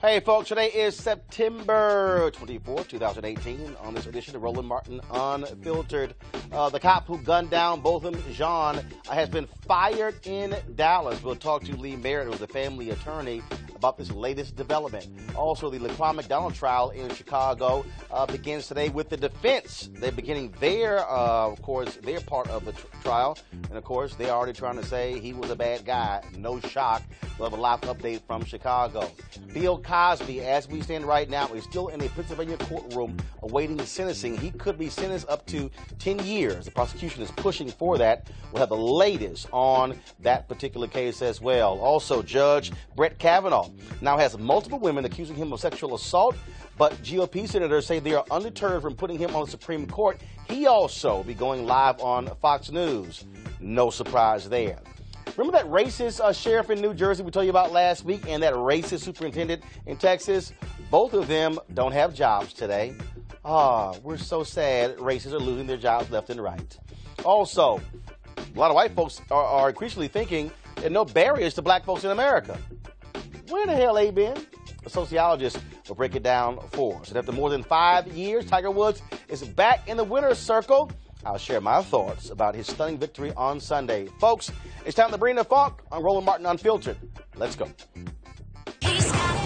Hey, folks, today is September 24, 2018. On this edition of Roland Martin Unfiltered, the cop who gunned down Botham Jean has been fired in Dallas. We'll talk to Lee Merritt, who's a family attorney, about this latest development. Also, the Laquan McDonald trial in Chicago begins today with the defense. They're beginning their part of the trial. And, of course, they're already trying to say he was a bad guy. No shock. We'll have a live update from Chicago. Bill Cosby, as we stand right now, is still in a Pennsylvania courtroom awaiting sentencing. He could be sentenced up to 10 years. The prosecution is pushing for that. We'll have the latest on that particular case as well. Also, Judge Brett Kavanaugh now has multiple women accusing him of sexual assault, but GOP senators say they are undeterred from putting him on the Supreme Court. He also will be going live on Fox News. No surprise there. Remember that racist sheriff in New Jersey we told you about last week and that racist superintendent in Texas? Both of them don't have jobs today. We're so sad racists are losing their jobs left and right. Also, a lot of white folks are increasingly thinking there are no barriers to black folks in America. Where the hell they been? A sociologist will break it down for us. And after more than 5 years, Tiger Woods is back in the winner's circle. I'll share my thoughts about his stunning victory on Sunday. Folks, it's time to bring the funk on Roland Martin Unfiltered. Let's go. He's got it.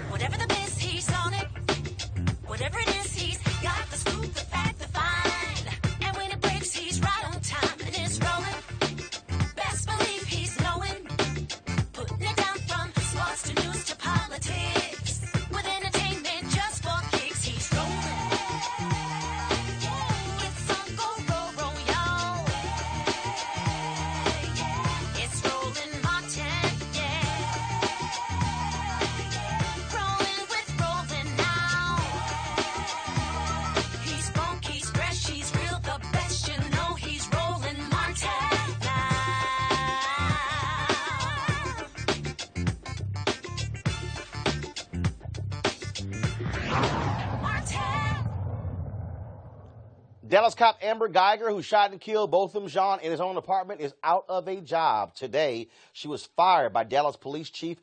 Whatever the biz, he's on it. Whatever it is, he's got the scoop, the fact, the find. And when it breaks, he's right on time and it's rolling. Best believe he's knowing. Putting it down from sports to news to politics. With entertainment just for kicks, he's rolling. It's Uncle Roro, y'all. It's Roland Martin, yeah. Rolling with Roland now. He's funky, he's fresh, he's real, the best, you know he's Roland Martin now. Martin. Dallas cop Amber Geiger, who shot and killed Botham Jean in his own apartment, is out of a job today. She was fired by Dallas Police Chief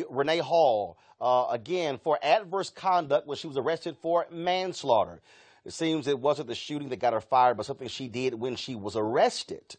Renee Hall, again, for adverse conduct when she was arrested for manslaughter. It seems it wasn't the shooting that got her fired, but something she did when she was arrested.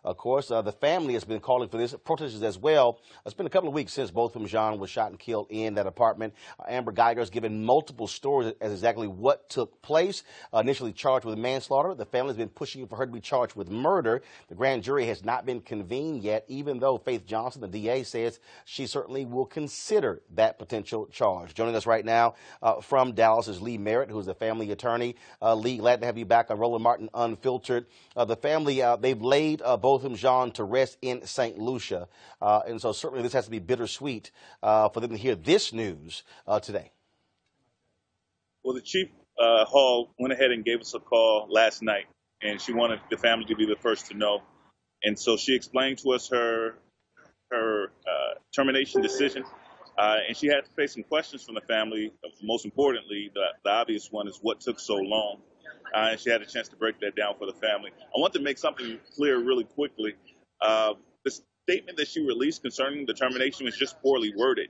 Of course, the family has been calling for this, protesters as well. It's been a couple of weeks since Botham Jean was shot and killed in that apartment. Amber Geiger has given multiple stories as exactly what took place. Initially charged with manslaughter, the family has been pushing for her to be charged with murder. The grand jury has not been convened yet, even though Faith Johnson, the DA, says she certainly will consider that potential charge. Joining us right now from Dallas is Lee Merritt, who is a family attorney. Lee, glad to have you back on Roland Martin Unfiltered. The family, they've laid Botham Jean to rest in St. Lucia. And so certainly this has to be bittersweet for them to hear this news today. Well, the Chief Hall went ahead and gave us a call last night, and she wanted the family to be the first to know. And so she explained to us her termination decision, and she had to face some questions from the family. Most importantly, the obvious one is what took so long. And she had a chance to break that down for the family. I want to make something clear really quickly. The statement that she released concerning the termination was just poorly worded,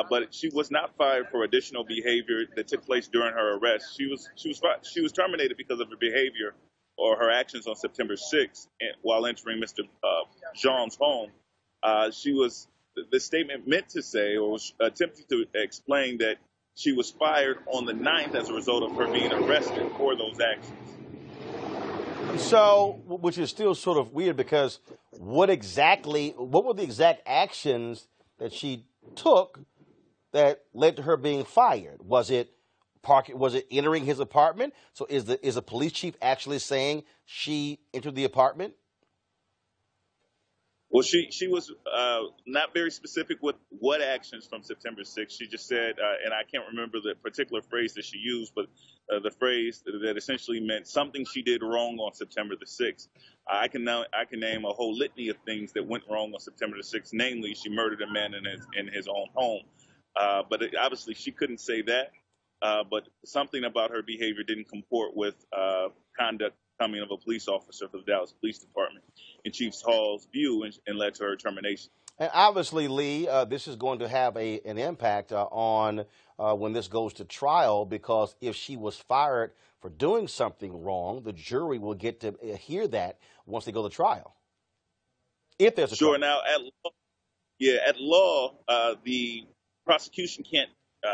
but she was not fired for additional behavior that took place during her arrest. She was terminated because of her behavior or her actions on September 6th while entering Mr. Jean's home, the statement meant to say, or was attempting to explain, that she was fired on the 9th as a result of her being arrested for those actions. So, which is still sort of weird because what were the exact actions that she took that led to her being fired? Was it entering his apartment? So is the police chief actually saying she entered the apartment? Well, she was not very specific with what actions from September 6th. She just said, and I can't remember the particular phrase that she used, but the phrase that essentially meant something she did wrong on September the 6th. I can name a whole litany of things that went wrong on September the 6th. Namely, she murdered a man in his own home. But obviously, she couldn't say that. But something about her behavior didn't comport with conduct coming of a police officer for the Dallas Police Department in Chief Hall's view, and led to her termination. And obviously, Lee, this is going to have an impact on when this goes to trial, because if she was fired for doing something wrong, the jury will get to hear that once they go to trial. If there's a trial. Now, at law, the prosecution can't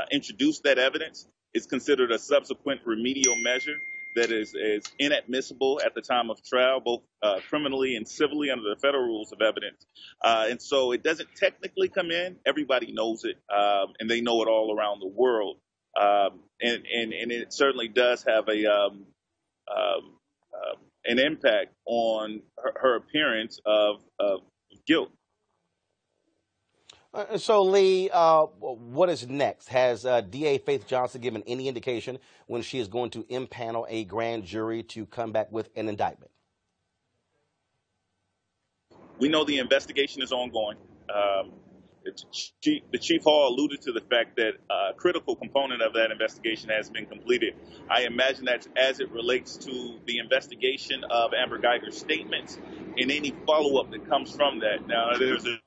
introduce that evidence. It's considered a subsequent remedial measure that is inadmissible at the time of trial, both criminally and civilly under the federal rules of evidence. And so it doesn't technically come in. Everybody knows it, and they know it all around the world. And it certainly does have an impact on her appearance of guilt. So, Lee, what is next? Has DA Faith Johnson given any indication when she is going to impanel a grand jury to come back with an indictment? We know the investigation is ongoing. The Chief Hall alluded to the fact that a critical component of that investigation has been completed. I imagine that as it relates to the investigation of Amber Geiger's statements and any follow-up that comes from that. Now, there's a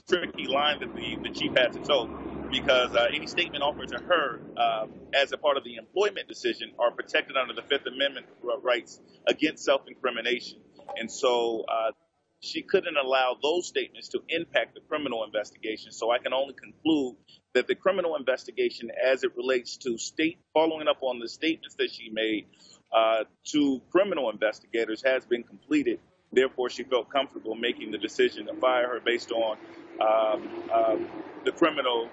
tricky line that the chief had to toe, because any statement offered to her as a part of the employment decision are protected under the Fifth Amendment rights against self-incrimination. And so she couldn't allow those statements to impact the criminal investigation. So I can only conclude that the criminal investigation, as it relates to following up on the statements that she made to criminal investigators, has been completed. Therefore, she felt comfortable making the decision to fire her based on the criminal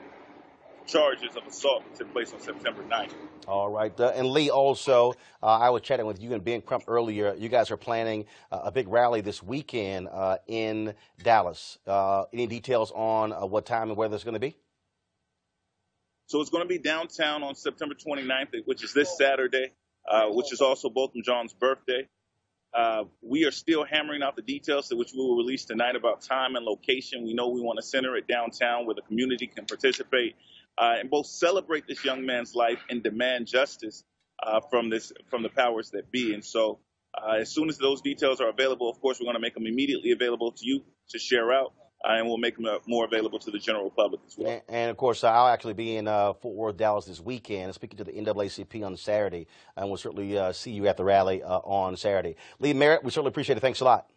charges of assault that took place on September 9th. All right. And Lee, also, I was chatting with you and Ben Crump earlier. You guys are planning a big rally this weekend in Dallas. Any details on what time and where that's going to be? So it's going to be downtown on September 29th, which is this Saturday, which is also Botham Jean's birthday. We are still hammering out the details, which we will release tonight, about time and location. We know we want to center it downtown where the community can participate and both celebrate this young man's life and demand justice from the powers that be. And so as soon as those details are available, of course, we're going to make them immediately available to you to share out. And we'll make them more available to the general public as well. And of course, I'll actually be in Fort Worth, Dallas this weekend, speaking to the NAACP on Saturday. And we'll certainly see you at the rally on Saturday. Lee Merritt, we certainly appreciate it. Thanks a lot.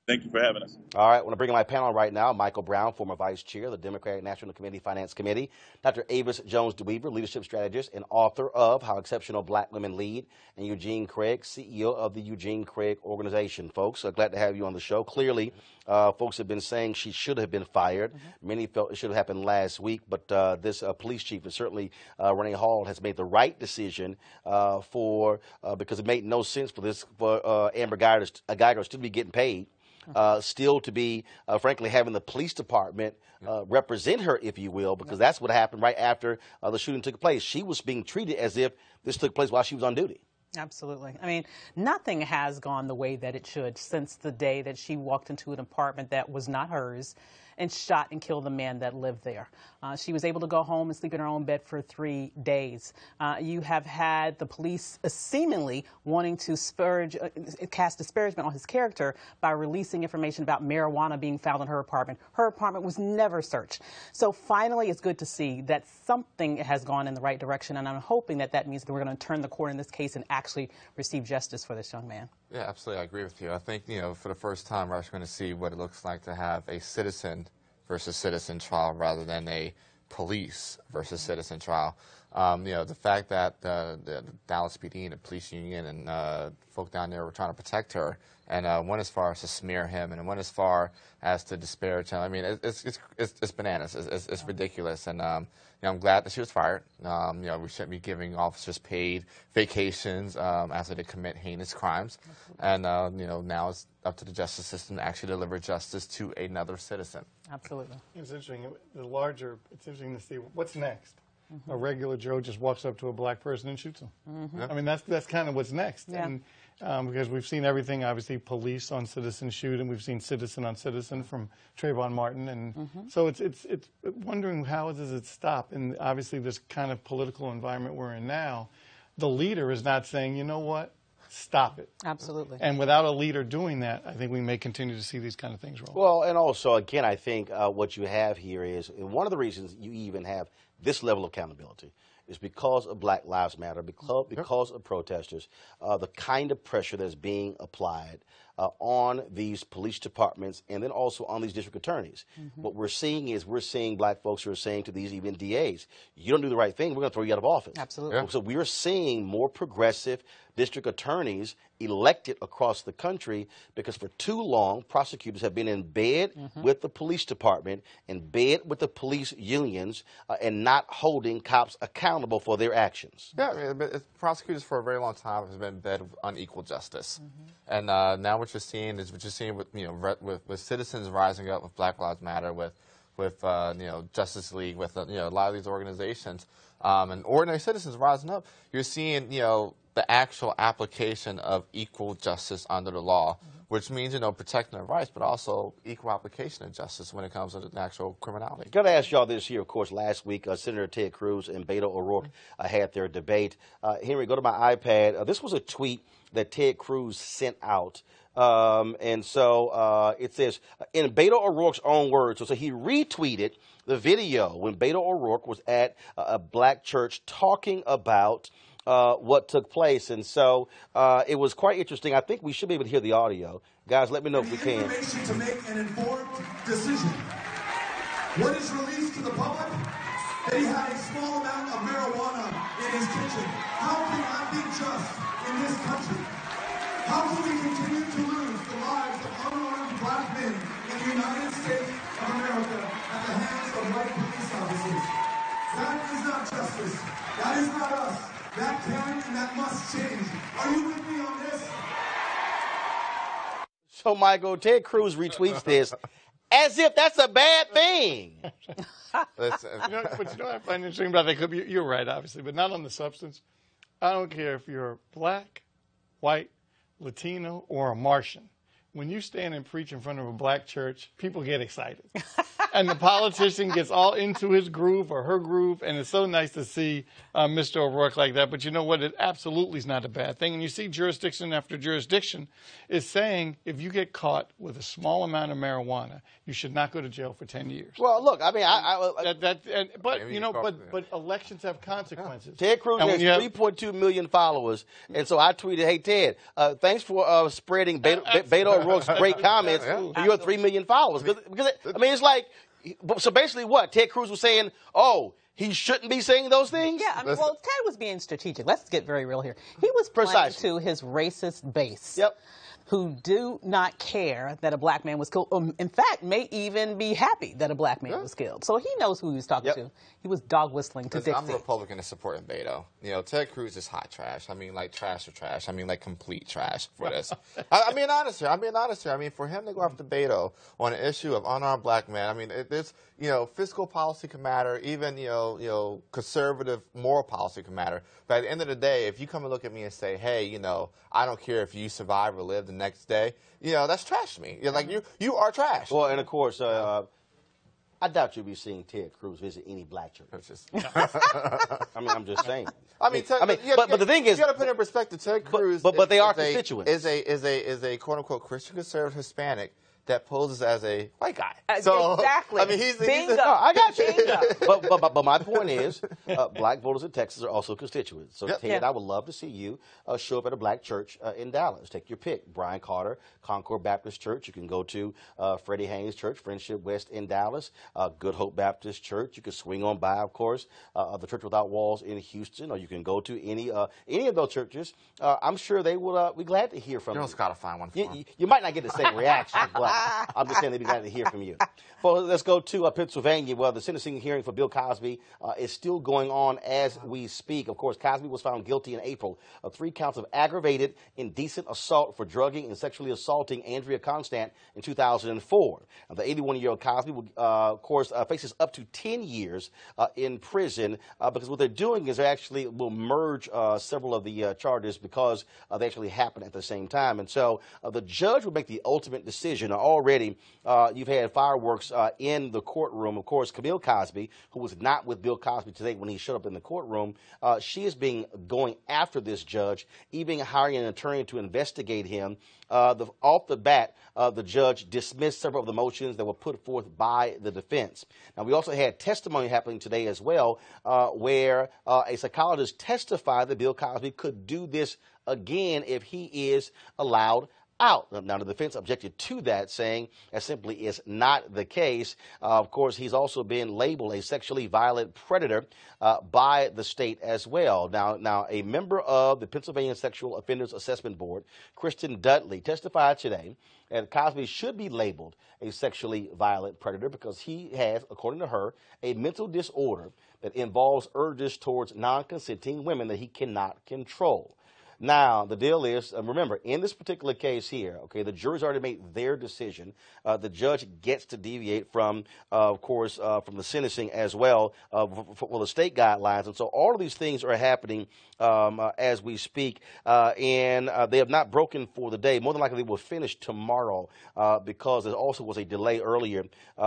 Thank you for having us. All right, I want to bring in my panel right now. Michael Brown, former vice chair of the Democratic National Committee Finance Committee. Dr. Avis Jones-DeWeaver, leadership strategist and author of How Exceptional Black Women Lead. And Eugene Craig, CEO of the Eugene Craig Organization. Folks, glad to have you on the show. Clearly, folks have been saying she should have been fired. Many felt it should have happened last week, but this police chief, and certainly Renee Hall, has made the right decision because it made no sense for Amber Geiger to be getting paid. Still to be, frankly, having the police department represent her, if you will, because that's what happened right after the shooting took place. She was being treated as if this took place while she was on duty. Absolutely. I mean, nothing has gone the way that it should since the day that she walked into an apartment that was not hers and shot and killed the man that lived there. She was able to go home and sleep in her own bed for 3 days. You have had the police seemingly wanting to cast disparagement on his character by releasing information about marijuana being found in her apartment. Her apartment was never searched. So finally, it's good to see that something has gone in the right direction, and I'm hoping that that means that we're going to turn the corner in this case and actually receive justice for this young man. Yeah, absolutely. I agree with you. I think, for the first time, we're actually going to see what it looks like to have a citizen versus citizen trial rather than a police versus citizen trial. The fact that the Dallas PD and the police union and folk down there were trying to protect her, and went as far as to smear him, and went as far as to disparage him. I mean, it's bananas. It's ridiculous, and I'm glad that she was fired. We shouldn't be giving officers paid vacations after they commit heinous crimes, and now it's up to the justice system to actually deliver justice to another citizen. Absolutely. It's interesting. It's interesting to see what's next. A regular Joe just walks up to a black person and shoots him. I mean, that's kind of what's next. Yeah. And because we've seen everything, obviously, police on citizen shooting. We've seen citizen on citizen from Trayvon Martin. And so it's wondering how does it stop? And obviously, this kind of political environment we're in now, the leader is not saying, you know what, stop it. Absolutely. And without a leader doing that, I think we may continue to see these kind of things roll. Well, and also, again, I think what you have here is, and one of the reasons you even have this level of accountability is because of Black Lives Matter, because of protesters, the kind of pressure that's being applied on these police departments and then also on these district attorneys. What we're seeing is black folks who are saying to these even DAs, you don't do the right thing, we're going to throw you out of office. Absolutely. So we're seeing more progressive district attorneys elected across the country because for too long, prosecutors have been in bed with the police department, in bed with the police unions, and not holding cops accountable for their actions. Yeah, I mean, prosecutors for a very long time have been in bed with unequal justice. And now what you're seeing is with citizens rising up, with Black Lives Matter, with Justice League, with a lot of these organizations, and ordinary citizens rising up. You're seeing the actual application of equal justice under the law, which means protecting their rights, but also equal application of justice when it comes to the actual criminality. Got to ask y'all this here. Of course, last week Senator Ted Cruz and Beto O'Rourke had their debate. Henry, go to my iPad. This was a tweet that Ted Cruz sent out. And so it says, in Beto O'Rourke's own words, so he retweeted the video when Beto O'Rourke was at a black church talking about what took place. And so it was quite interesting. I think we should be able to hear the audio. Guys, let me know if we can. Information to make an informed decision. What is released to the public? That he had a small amount of marijuana in his kitchen. How can that be just in this country? How can we continue to lose the lives of unarmed black men in the United States of America at the hands of white police officers? That is not justice. That is not us. That can and that must change. Are you with me on this? So, Michael, Ted Cruz retweets this as if that's a bad thing. But I find interesting about that, you're right, obviously, but not on the substance. I don't care if you're black, white, Latino, or a Martian. When you stand and preach in front of a black church, people get excited. And the politician gets all into his groove or her groove, and it's so nice to see Mr. O'Rourke like that. But you know what? It absolutely is not a bad thing. And you see jurisdiction after jurisdiction is saying if you get caught with a small amount of marijuana, you should not go to jail for 10 years. Well, look, I mean, but elections have consequences. Ted Cruz has 3.2 million followers, and so I tweeted, "Hey Ted, thanks for spreading Beto O'Rourke's great comments. You have 3 million followers." Because I mean, it's like, so basically, what Ted Cruz was saying? Oh, he shouldn't be saying those things. Yeah, I mean, well, Ted was being strategic. Let's get very real here. He was playing to his racist base. Yep. Who do not care that a black man was killed. In fact, may even be happy that a black man was killed. So he knows who he was talking to. He was dog whistling to Dixie. I'm a Republican and supporting Beto. Ted Cruz is hot trash. I mean, like trash or trash. I mean, like complete trash for this. I mean, honestly. I mean, for him to go after Beto on an issue of unarmed black men, I mean, it's, fiscal policy can matter. Even, conservative moral policy can matter. But at the end of the day, if you come and look at me and say, hey, I don't care if you survive or live the next day, that's trash to me. You're like, you are trash. Well, and of course, I doubt you'll be seeing Ted Cruz visit any black church. I mean, I'm just saying. But the thing is, you got to put in perspective. Ted Cruz, but they are constituents. Is a quote unquote Christian conservative Hispanic that poses as a white guy. Exactly. I mean, he's Bingo. no, I got you. Bingo. but my point is, black voters in Texas are also constituents. So, Yep. Ted, I would love to see you show up at a black church in Dallas. Take your pick. Brian Carter, Concord Baptist Church. You can go to Freddie Haynes Church, Friendship West in Dallas. Good Hope Baptist Church. You can swing on by, of course, the Church Without Walls in Houston, or you can go to any of those churches. I'm sure they will be glad to hear from you. You'll just got to find one for him. You might not get the same reaction, but I'm just saying they'd be glad to hear from you. Well, let's go to Pennsylvania, where the sentencing hearing for Bill Cosby is still going on as we speak. Of course, Cosby was found guilty in April of 3 counts of aggravated indecent assault for drugging and sexually assaulting Andrea Constant in 2004. Now, the 81-year-old Cosby, of course, faces up to 10 years in prison because what they're doing is they actually will merge several of the charges because they actually happen at the same time. And so the judge will make the ultimate decision. Already, you've had fireworks in the courtroom. Of course, Camille Cosby, who was not with Bill Cosby today when he showed up in the courtroom, she is going after this judge, even hiring an attorney to investigate him. Off the bat, the judge dismissed several of the motions that were put forth by the defense. Now, we also had testimony happening today as well, where a psychologist testified that Bill Cosby could do this again if he is allowed out. Now, the defense objected to that, saying that simply is not the case. Of course, he's also been labeled a sexually violent predator by the state as well. Now, a member of the Pennsylvania Sexual Offenders Assessment Board, Kristen Dudley, testified today that Cosby should be labeled a sexually violent predator because he has, according to her, a mental disorder that involves urges towards non-consenting women that he cannot control. Now, the deal is, remember, in this particular case here, okay, the jury's already made their decision. The judge gets to deviate from, of course, from the sentencing as well for the state guidelines. And so all of these things are happening as we speak, and they have not broken for the day. More than likely, they will finish tomorrow because there also was a delay earlier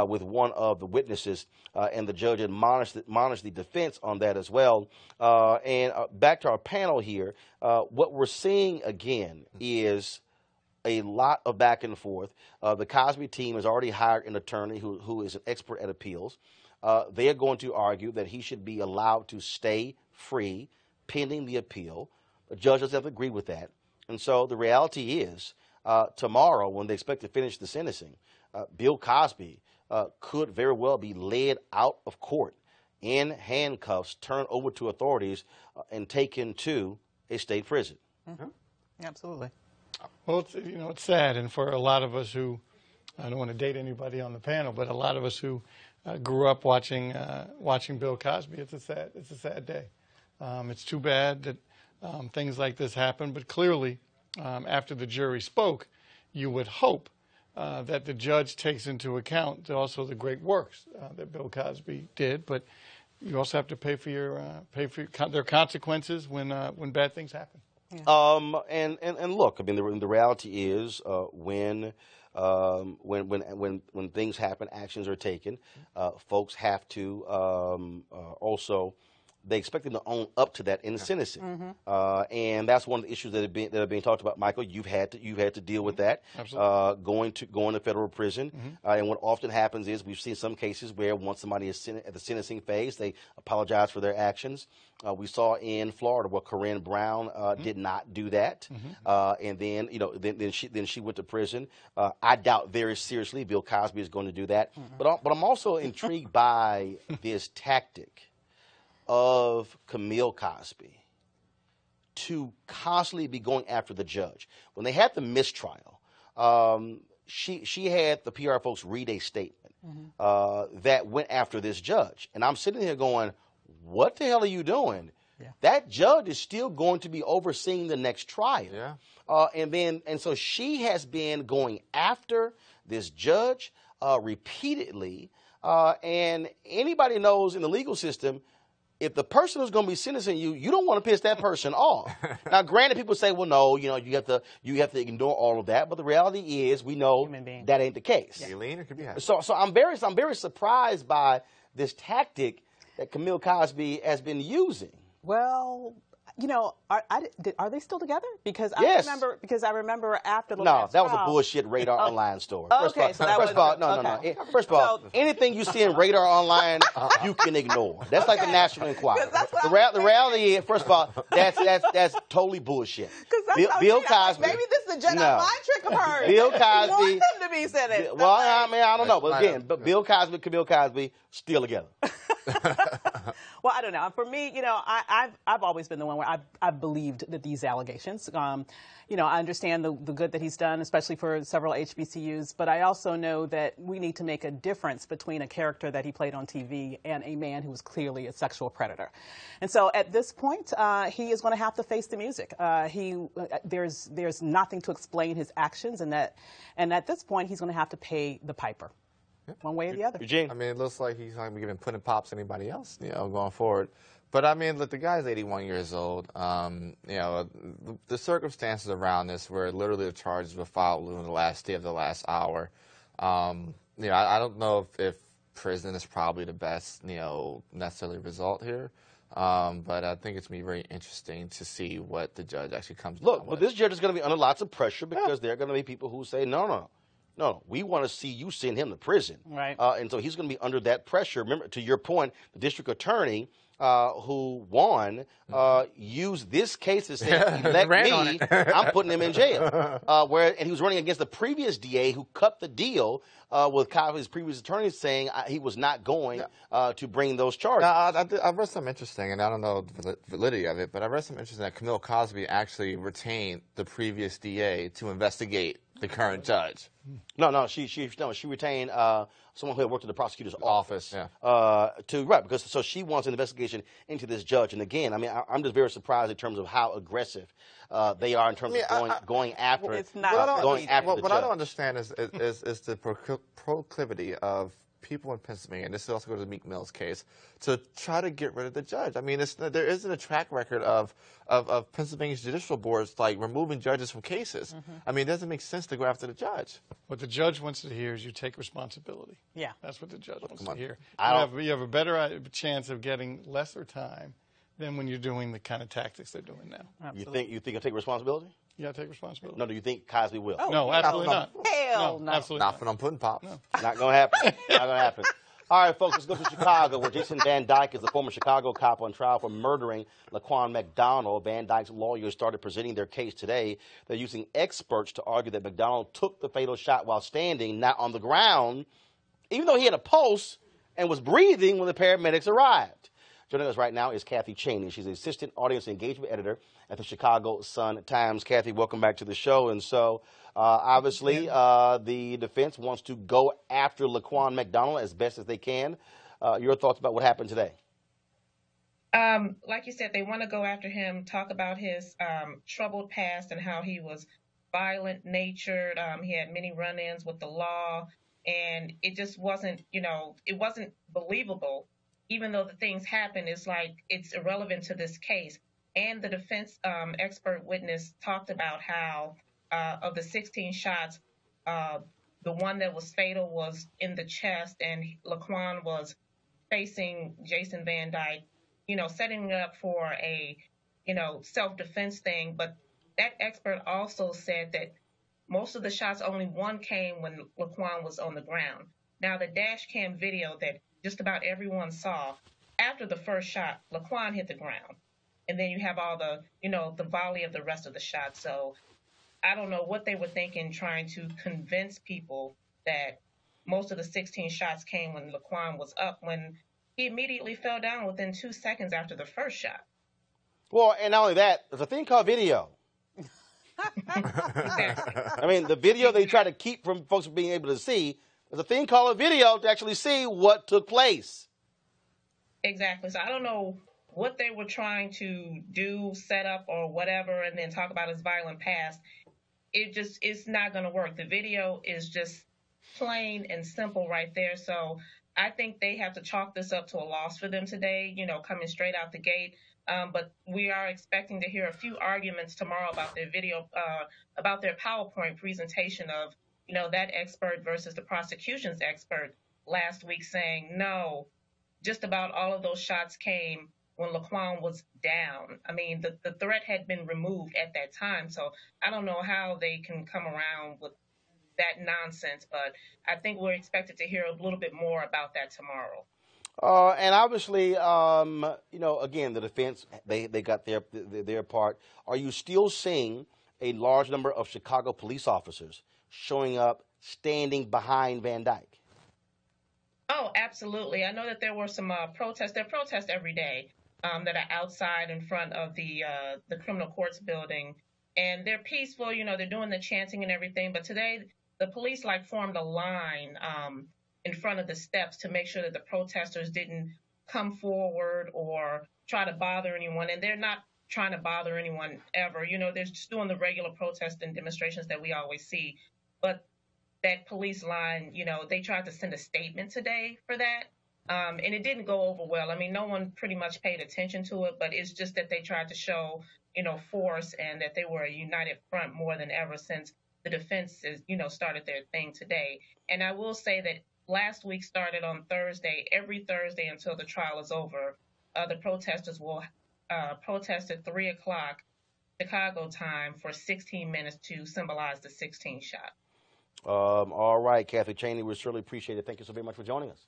with one of the witnesses, and the judge admonished the defense on that as well. And back to our panel here. What we're seeing again is a lot of back and forth. The Cosby team has already hired an attorney who is an expert at appeals. They are going to argue that he should be allowed to stay free pending the appeal. The judge doesn't have to agree with that. And so the reality is tomorrow, when they expect to finish the sentencing, Bill Cosby could very well be led out of court in handcuffs, turned over to authorities, and taken to a state prison. Mm-hmm. Absolutely. Well, it's sad, and for a lot of us who, I don't want to date anybody on the panel, but a lot of us who grew up watching Bill Cosby, it's a sad day. It's too bad that things like this happen, but clearly, after the jury spoke, you would hope that the judge takes into account also the great works that Bill Cosby did, but you also have to pay for their consequences when bad things happen. Yeah. And look, I mean, the reality is when things happen, actions are taken. Folks have to also. They expect them to own up to that in sentencing, and that's one of the issues that are being talked about. Michael, you've had to deal with that, going to federal prison. And what often happens is we've seen some cases where once somebody is at the sentencing phase, they apologize for their actions. We saw in Florida where Corinne Brown did not do that, and then then she went to prison. I doubt very seriously Bill Cosby is going to do that, but I'm also intrigued by this tactic of Camille Cosby to constantly be going after the judge. When they had the mistrial, she had the PR folks read a statement that went after this judge. And I'm sitting here going, what the hell are you doing? Yeah. That judge is still going to be overseeing the next trial. Yeah. And so she has been going after this judge repeatedly. And anybody knows in the legal system, if the person who's going to be sentencing you, you don't want to piss that person off. Now, granted, people say, well, no, you have to ignore all of that. But the reality is, we know that ain't the case. Be lean or could be happy. So I'm very surprised by this tactic that Camille Cosby has been using. Well, are they still together? Because Yes. I remember after the No, last that was a trial- bullshit Radar Online story. Okay, so that first of all, wasn't- no. okay. First of all, So- anything you see in Radar Online, you can ignore. That's like the National Enquirer. 'Cause that's what The reality is, first of all, that's totally bullshit. Bill Cosby. Maybe this is a Jedi No. mind trick of hers. Bill She Cosby. wants him to be sentenced. Well, I mean, I don't know, but again, Bill Cosby, Camille Cosby, still together. Well, I don't know. For me, I've always been the one where I've believed that these allegations. I understand the good that he's done, especially for several HBCUs, but I also know that we need to make a difference between a character that he played on TV and a man who was clearly a sexual predator. And so at this point, he is going to have to face the music. There's nothing to explain his actions, and at this point, he's going to have to pay the piper. One way or the other. Eugene? I mean, it looks like he's not going to be giving putting pops to anybody else, going forward. But I mean, look, the guy's 81 years old. The circumstances around this were literally the charges were filed within the last day of the last hour. I don't know if prison is probably the best, necessarily result here. But I think it's going to be very interesting to see what the judge actually comes Look, down but with. this judge is going to be under lots of pressure because there are going to be people who say, no, we want to see you send him to prison. Right. And so he's going to be under that pressure. Remember, to your point, the district attorney who won used this case to say, elect me, I'm putting him in jail. And he was running against the previous DA who cut the deal with his previous attorney saying he was not going to bring those charges. Now, I read something interesting, and I don't know the validity of it, but I read something interesting that Camille Cosby actually retained the previous DA to investigate the current judge. No, she retained someone who had worked at the prosecutor's office. Yeah. Because she wants an investigation into this judge. And again, I mean, I'm just very surprised in terms of how aggressive they are in terms of going after It's not going after the what judge. I don't understand is the proclivity of people in Pennsylvania, and this also goes to Meek Mill's case, to try to get rid of the judge. I mean, there isn't a track record of Pennsylvania's judicial boards like removing judges from cases. I mean, it doesn't make sense to go after the judge. What the judge wants to hear is you take responsibility. Yeah. That's what the judge wants to hear. You have a better chance of getting lesser time than when you're doing the kind of tactics they're doing now. Absolutely. You think he'll take responsibility? You got to take responsibility. No, do you think Cosby will? No, absolutely not. Hell no. Absolutely Not when I'm putting pops. Not going to happen. Not going to happen. All right, folks, let's go to Chicago, where Jason Van Dyke is the former Chicago cop on trial for murdering Laquan McDonald. Van Dyke's lawyers started presenting their case today. They're using experts to argue that McDonald took the fatal shot while standing, not on the ground, even though he had a pulse and was breathing when the paramedics arrived. Joining us right now is Kathy Cheney. She's the assistant audience engagement editor at the Chicago Sun-Times. Kathy, welcome back to the show. And so, obviously, the defense wants to go after Laquan McDonald as best as they can. Your thoughts about what happened today? Like you said, they want to go after him, talk about his troubled past and how he was violent-natured. He had many run-ins with the law, and it just wasn't, it wasn't believable. Even though the things happen, it's like it's irrelevant to this case. And the defense expert witness talked about how of the 16 shots, the one that was fatal was in the chest, and Laquan was facing Jason Van Dyke, setting up for a, self-defense thing. But that expert also said that most of the shots, only one came when Laquan was on the ground. Now, the dash cam video that just about everyone saw, after the first shot, Laquan hit the ground. And then you have all the, the volley of the rest of the shots. So I don't know what they were thinking, trying to convince people that most of the 16 shots came when Laquan was up, when he immediately fell down within 2 seconds after the first shot. Well, and not only that, there's a thing called video. Exactly. I mean, the video they try to keep from folks being able to see, there's a thing called a video to actually see what took place. Exactly. So I don't know what they were trying to do, set up or whatever, and then talk about his violent past. It's not going to work. The video is just plain and simple right there. So I think they have to chalk this up to a loss for them today, coming straight out the gate. But we are expecting to hear a few arguments tomorrow about their about their PowerPoint presentation of, that expert versus the prosecution's expert last week saying, no, just about all of those shots came when Laquan was down. I mean, the threat had been removed at that time. So I don't know how they can come around with that nonsense, but I think we're expected to hear a little bit more about that tomorrow. And obviously, again, the defense, they got their part. Are you still seeing a large number of Chicago police officers showing up, standing behind Van Dyke? Oh, absolutely. I know that there were some protests. There are protests every day that are outside in front of the criminal courts building. And they're peaceful, they're doing the chanting and everything. But today, the police formed a line in front of the steps to make sure that the protesters didn't come forward or try to bother anyone. And they're not trying to bother anyone ever. They're just doing the regular protests and demonstrations that we always see. But that police line, they tried to send a statement today for that. And it didn't go over well. I mean, no one pretty much paid attention to it, but it's just that they tried to show, force and that they were a united front more than ever since the defense is, started their thing today. And I will say that last week started on Thursday. Every Thursday until the trial is over, the protesters will protest at 3 o'clock Chicago time for 16 minutes to symbolize the 16th shot. All right, Kathy Chaney, we certainly appreciate it. Thank you so very much for joining us.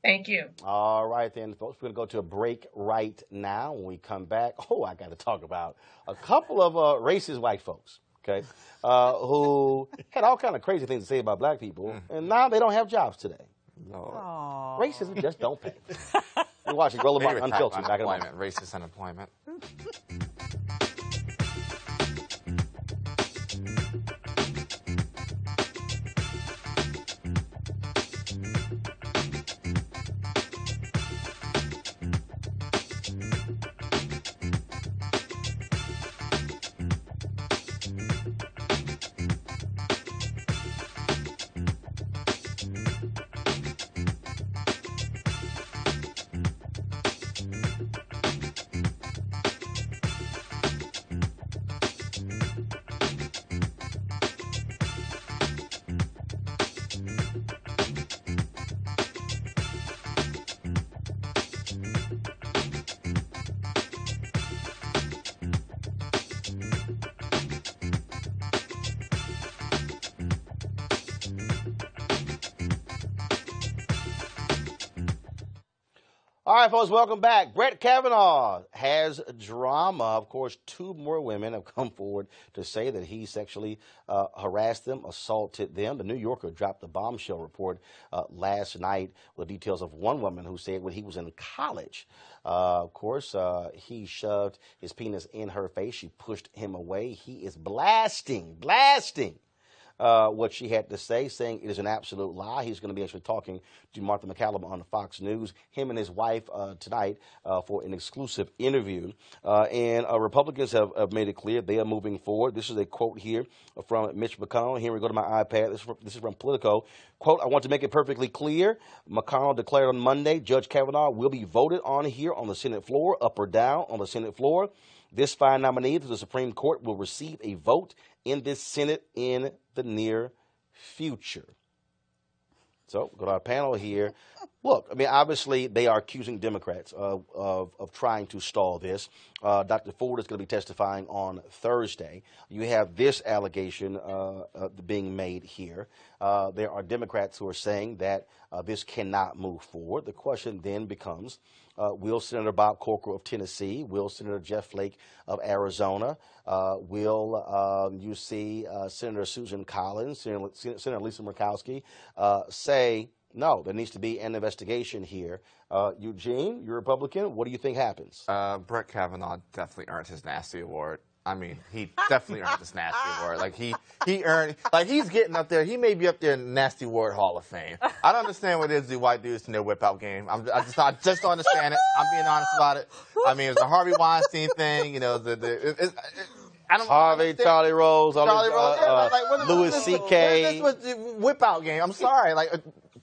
Thank you. All right, then, folks, we're going to go to a break right now. When we come back, I got to talk about a couple of racist white folks, okay, who had all kind of crazy things to say about black people, and now they don't have jobs today. Lord. Racism just don't pay. You're watching Roland Martin Unfiltered. Back in a moment. Racist unemployment. All right, folks, welcome back. Brett Kavanaugh has drama. Of course, 2 more women have come forward to say that he sexually harassed them, assaulted them. The New Yorker dropped a bombshell report last night with details of one woman who said when he was in college, of course, he shoved his penis in her face. She pushed him away. He is blasting what she had to say, saying it is an absolute lie. He's going to be actually talking to Martha McCallum on Fox News, him and his wife tonight for an exclusive interview. And Republicans have made it clear they are moving forward. This is a quote here from Mitch McConnell. Here we go to my iPad. This is from Politico. Quote, I want to make it perfectly clear. McConnell declared on Monday, Judge Kavanaugh will be voted on here on the Senate floor, up or down on the Senate floor. This fine nominee to the Supreme Court will receive a vote in this Senate in the near future. So, go to our panel here. Look, I mean, obviously, they are accusing Democrats of trying to stall this. Dr. Ford is going to be testifying on Thursday. You have this allegation being made here. There are Democrats who are saying that this cannot move forward. The question then becomes, will Senator Bob Corker of Tennessee, will Senator Jeff Flake of Arizona, will you see Senator Susan Collins, Senator Lisa Murkowski say, no, there needs to be an investigation here. Eugene, you're a Republican. What do you think happens? Brett Kavanaugh definitely earned his nasty award. I mean, he definitely earned this nasty award. Like he earned, like he's getting up there. He may be up there in the Nasty Award Hall of Fame. I don't understand what it is the white dudes in their whip out game. I just don't understand it. I'm being honest about it. I mean, it's a Harvey Weinstein thing. You know, I don't Harvey, Charlie Rose, Louis C.K. This was the whip out game. I'm sorry, like.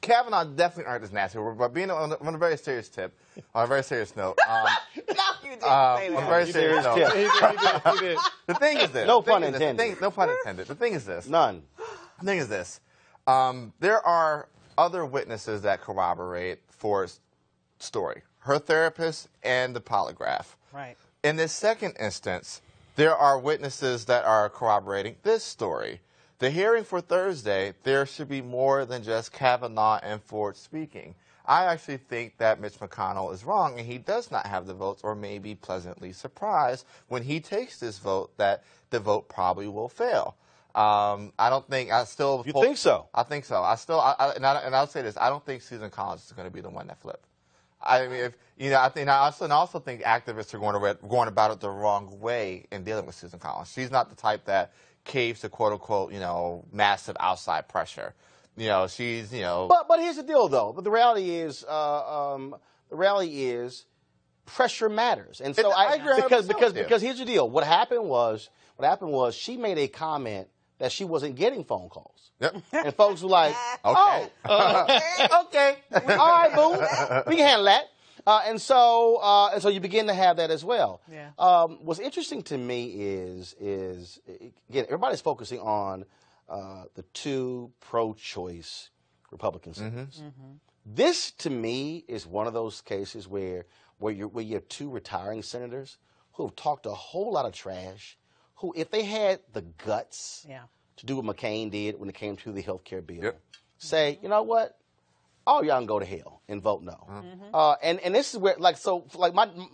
Kavanaugh definitely aren't as nasty. But being on a very serious tip, on a very serious note. No, you didn't say On a that. very serious note. He did. The thing is this. No the thing pun is this, intended. No pun intended. The thing is this. None. The thing is this. There are other witnesses that corroborate Ford's story. Her therapist and the polygraph. Right. In this second instance, there are witnesses that are corroborating this story. The hearing for Thursday, there should be more than just Kavanaugh and Ford speaking. I actually think that Mitch McConnell is wrong, and he does not have the votes, or may be pleasantly surprised when he takes this vote that the vote probably will fail. I don't think I still. You think so? I think so. And I'll say this: I don't think Susan Collins is going to be the one that flips. I mean, I also think activists are going about it the wrong way in dealing with Susan Collins. She's not the type that caves to quote unquote, massive outside pressure. She's. But here's the deal, though. But the reality is, pressure matters, and so I agree because here's the deal. What happened was she made a comment that she wasn't getting phone calls. Yep. And folks were like, Okay. okay, all right, boo, we can handle that. And so you begin to have that as well. Yeah. What's interesting to me is again, everybody's focusing on the two pro-choice Republican senators. Mm-hmm. This, to me, is one of those cases where you have two retiring senators who have talked a whole lot of trash, who, if they had the guts to do what McCain did when it came to the health care bill, say, you know what, all y'all can go to hell and vote no. Mm-hmm. And this is where,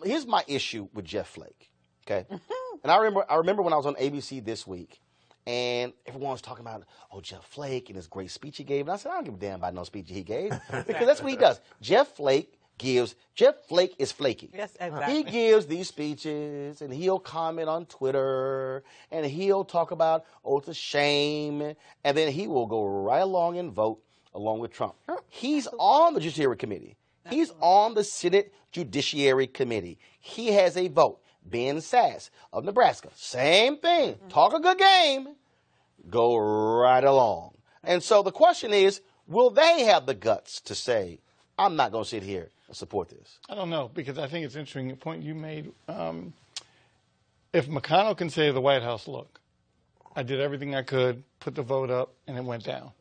here's my issue with Jeff Flake, okay? And I remember when I was on ABC This Week, and everyone was talking about, Jeff Flake and his great speech he gave. And I said, I don't give a damn about no speech he gave, because that's what he does. Jeff Flake is flaky. Yes, exactly. He gives these speeches, and he'll comment on Twitter, and he'll talk about, it's a shame, and then he will go right along and vote along with Trump. He's on the Judiciary Committee. He's on the Senate Judiciary Committee. He has a vote. Ben Sass of Nebraska, same thing. Talk a good game, go right along. And so the question is, will they have the guts to say, I'm not going to sit here and support this? I don't know, because I think it's interesting, the point you made. If McConnell can say to the White House, look, I did everything I could, put the vote up, and it went down.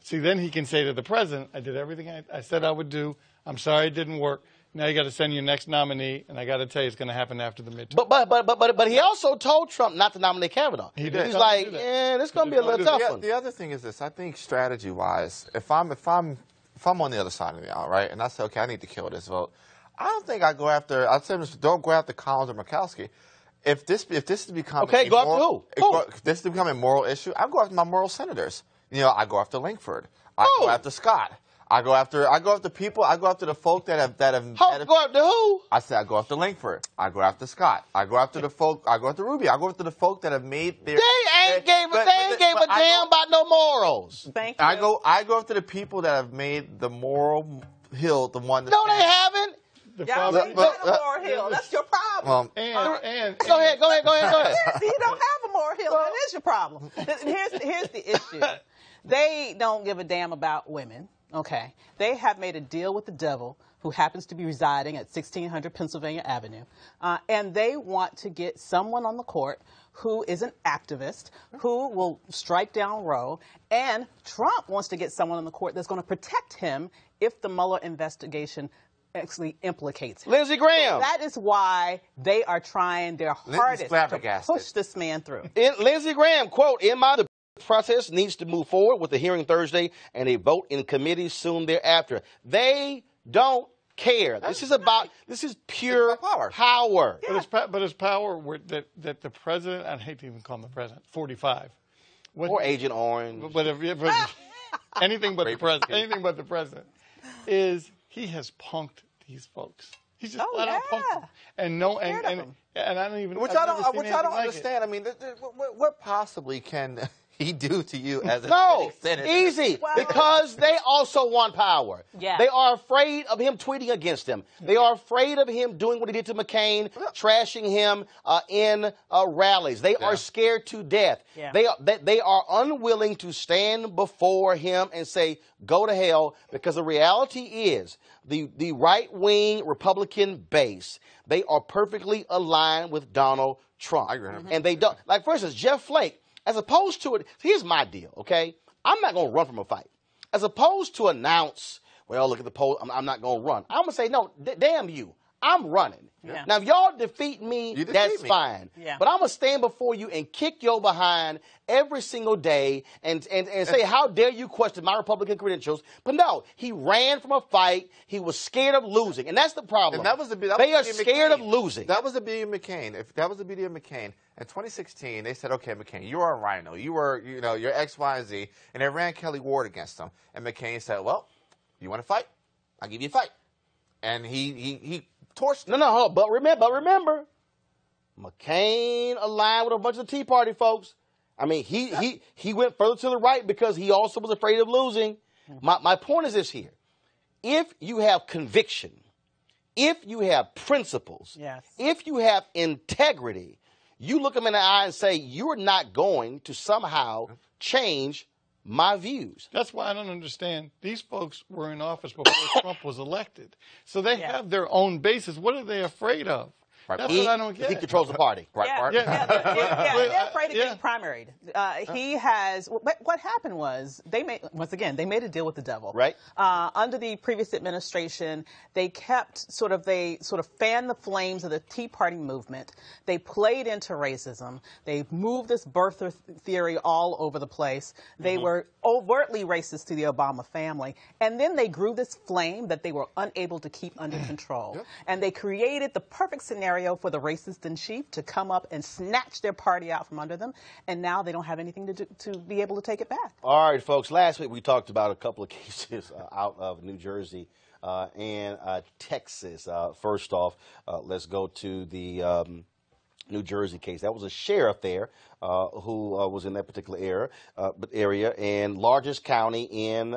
See, then he can say to the president, I did everything I said I would do. I'm sorry it didn't work. Now you got to send your next nominee, and I got to tell you, it's going to happen after the midterm. But he also told Trump not to nominate Kavanaugh. He did. He's like, this is going to be a little tough one. The other thing is this: I think strategy-wise, if I'm on the other side of the aisle, right, and I say, okay, I need to kill this vote, I don't think I go after. I'd say, don't go after Collins or Murkowski. If this is becoming go after who? If this is becoming a moral issue, I go after my moral senators. I go after Langford. I go after Scott. I go after people. I go after the folk that have. Go after who? I said I go after Langford. I go after Scott. I go after the folk. I go after Ruby. I go after the folk that have made their. They ain't gave a damn about no morals. Thank you. I go after the people that have made the moral hill the one. No, they haven't. Y'all ain't got a moral hill. That's your problem. And Go ahead. You don't have a moral hill. That is your problem. Here's the issue. They don't give a damn about women. Okay. They have made a deal with the devil, who happens to be residing at 1600 Pennsylvania Avenue, and they want to get someone on the court who is an activist, who will strike down Roe, and Trump wants to get someone on the court that's going to protect him if the Mueller investigation actually implicates him. Lindsey Graham. So that is why they are trying their hardest to push this man through. Lindsey Graham, quote, the process needs to move forward with the hearing Thursday and a vote in committee soon thereafter. They don't care. This is pure power. But it's power that the president, I hate to even call him the president, 45. Or Agent Orange. Anything but the president, is he has punked these folks. He's just flat out punked them. And I don't even. Which I don't understand. I mean, what possibly can he do to you as a No, senator? easy. Because they also want power. Yeah. They are afraid of him tweeting against them. They are afraid of him doing what he did to McCain, trashing him in rallies. They are scared to death. Yeah. They are unwilling to stand before him and say, go to hell, because the reality is the right-wing Republican base, they are perfectly aligned with Donald Trump. I agree. And they don't, like, for instance, Jeff Flake, as opposed to it, here's my deal, okay? I'm not going to run from a fight. As opposed to announce, well, look at the poll, I'm not going to run. I'm going to say, no, damn you, I'm running. Yeah. Now, if y'all defeat me, that's fine. Yeah. But I'm going to stand before you and kick your behind every single day and say, how dare you question my Republican credentials? But no, he ran from a fight. He was scared of losing. And that's the problem. And that was they are scared of losing. That was the beauty of McCain. If that was the beauty of McCain. In 2016, they said, okay, McCain, you are a rhino. You were, you're X, Y, and Z. And they ran Kelly Ward against him. And McCain said, well, you want to fight? I'll give you a fight. And he torched him. No, but remember, McCain aligned with a bunch of Tea Party folks. I mean, he went further to the right because he also was afraid of losing. My point is this here. If you have conviction, if you have principles, if you have integrity, you look them in the eye and say, you're not going to somehow change my views. That's why I don't understand. These folks were in office before Trump was elected. So they have their own basis. What are they afraid of? Right. That's what I don't get. He controls the party. Right, Yeah, Mark? they're afraid of getting primaried. He has. What happened was they made a deal with the devil. Right. Under the previous administration, they sort of fanned the flames of the Tea Party movement. They played into racism. They moved this birther theory all over the place. They were overtly racist to the Obama family, and then they grew this flame that they were unable to keep under control. And they created the perfect scenario for the racist in chief to come up and snatch their party out from under them, and now they don't have anything to do to be able to take it back. All right, folks. Last week we talked about a couple of cases out of New Jersey and Texas. First off, let's go to the New Jersey case. That was a sheriff there who was in that particular area and largest county in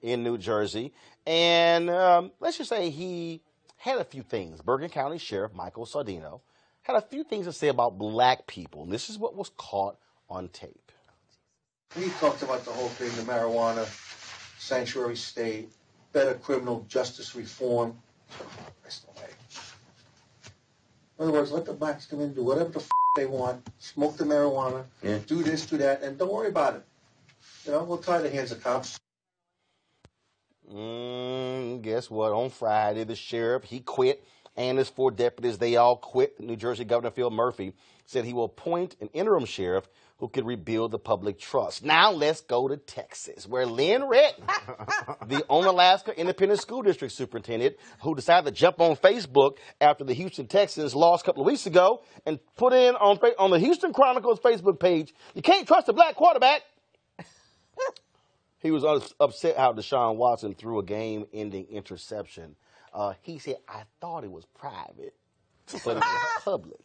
New Jersey. And let's just say he had a few things. Bergen County Sheriff Michael Sardino had a few things to say about black people. And this is what was caught on tape. He talked about the whole thing, the marijuana, sanctuary state, better criminal justice reform. That's the way. In other words, let the blacks come in and do whatever the they want, smoke the marijuana, do this, do that, and don't worry about it. We'll tie the hands of cops. Guess what? On Friday, the sheriff, he quit, and his 4 deputies, they all quit. New Jersey Governor Phil Murphy said he will appoint an interim sheriff who could rebuild the public trust. Now let's go to Texas, where Lynn Retton, the Onalaska Independent School District superintendent, who decided to jump on Facebook after the Houston Texans lost a couple of weeks ago and put in on the Houston Chronicles Facebook page, you can't trust a black quarterback. He was upset how Deshaun Watson threw a game-ending interception. He said, I thought it was private, but it was public.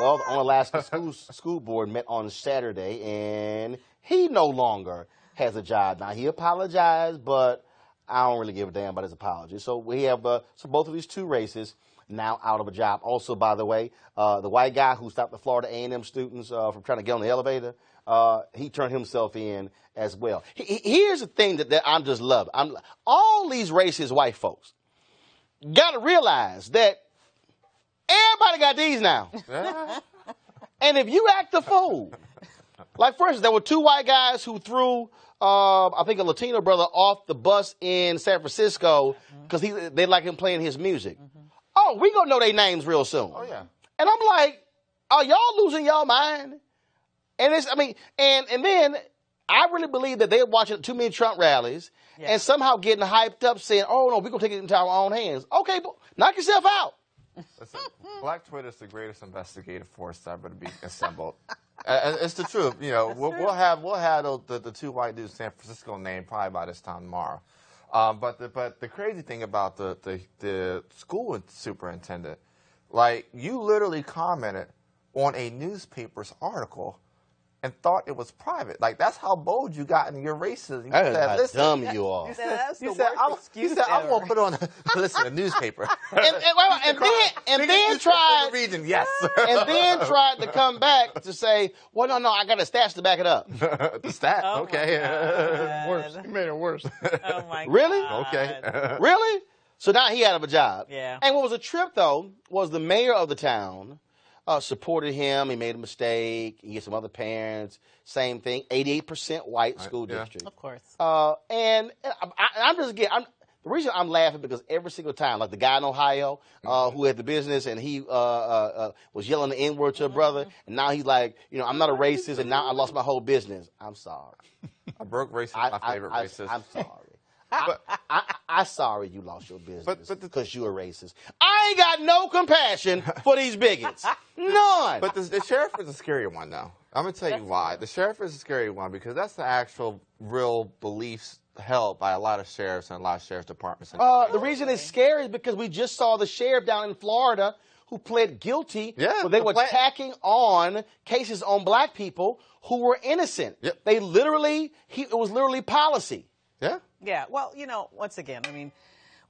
Well, the Onalaska School Board met on Saturday, and he no longer has a job. Now, he apologized, but I don't really give a damn about his apology. So we have both of these 2 races now out of a job. Also, by the way, the white guy who stopped the Florida A&M students from trying to get on the elevator, he turned himself in as well. Here's the thing that I'm just loving. All these racist white folks got to realize that everybody got these now. And if you act a fool, like for instance, there were 2 white guys who threw, I think, a Latino brother off the bus in San Francisco because they like him playing his music. Oh, we gonna know their names real soon. Oh, yeah. And I'm like, are y'all losing y'all mind? And and then I really believe that they're watching too many Trump rallies and somehow getting hyped up saying, oh, no, we're going to take it into our own hands. Okay, knock yourself out. Listen, Black Twitter is the greatest investigative force ever to be assembled. It's the truth. We'll have the 2 white dudes in San Francisco named probably by this time tomorrow. But the crazy thing about the school superintendent, like, you literally commented on a newspaper's article and thought it was private. Like, that's how bold you got in your racism. You That is said, how listen, dumb you are. You That's said, the worst I'm excuse going ever. to put on, a newspaper. And then tried, region, yes. and then tried to come back to say, well, no, I got a stats to back it up. The stat, Oh, okay. Worse. You made it worse. Oh my Really? God. Okay. Really? So now he out of a job. Yeah. And what was a trip, though, was the mayor of the town supported him. He made a mistake. He had some other parents. Same thing. 88% white school yeah. district. Of course. And I'm just getting. The reason I'm laughing because every single time, like the guy in Ohio who had the business and he was yelling the N-word to a brother, and now he's like, I'm not a racist, and now I lost my whole business. I'm sorry. I broke racist, my favorite racist. I'm sorry. But- I'm sorry you lost your business But because you're a racist. I ain't got no compassion for these bigots. None. But the sheriff is a scary one, though. I'm going to tell you why. The sheriff is a scary one because that's the actual real beliefs held by a lot of sheriffs and a lot of sheriff's departments. The reason it's scary is because we just saw the sheriff down in Florida who pled guilty when they were tacking on cases on black people who were innocent. Yep. They literally, it was literally policy. Yeah. Yeah, well, once again,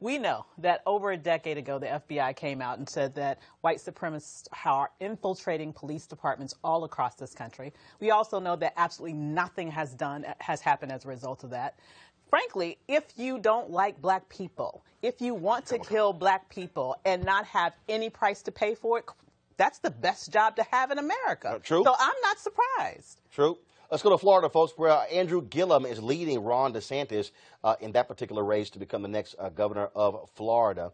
we know that over a decade ago, the FBI came out and said that white supremacists are infiltrating police departments all across this country. We also know that absolutely nothing has happened as a result of that. Frankly, if you don't like black people, if you want to kill black people and not have any price to pay for it, that's the best job to have in America. True. So I'm not surprised. True. Let's go to Florida, folks, where Andrew Gillum is leading Ron DeSantis in that particular race to become the next governor of Florida.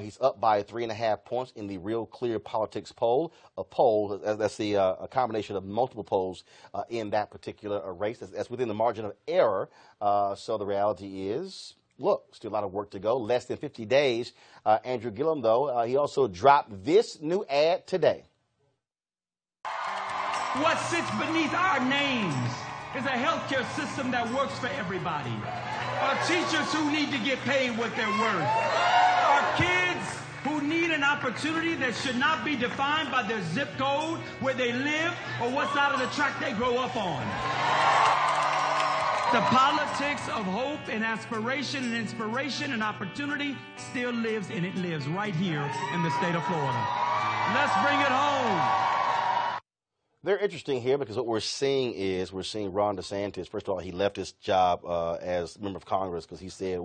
He's up by 3.5 points in the Real Clear Politics poll. A poll, that's a combination of multiple polls in that particular race. That's within the margin of error. So the reality is, look, still a lot of work to go. Less than 50 days. Andrew Gillum, though, he also dropped this new ad today. What sits beneath our names is a healthcare system that works for everybody. Our teachers who need to get paid what they're worth. Our kids who need an opportunity that should not be defined by their zip code, where they live, or what side of the track they grow up on. The politics of hope and aspiration and inspiration and opportunity still lives, and it lives right here in the state of Florida. Let's bring it home. They're interesting here because what we're seeing Ron DeSantis. First of all, he left his job as member of Congress because he said,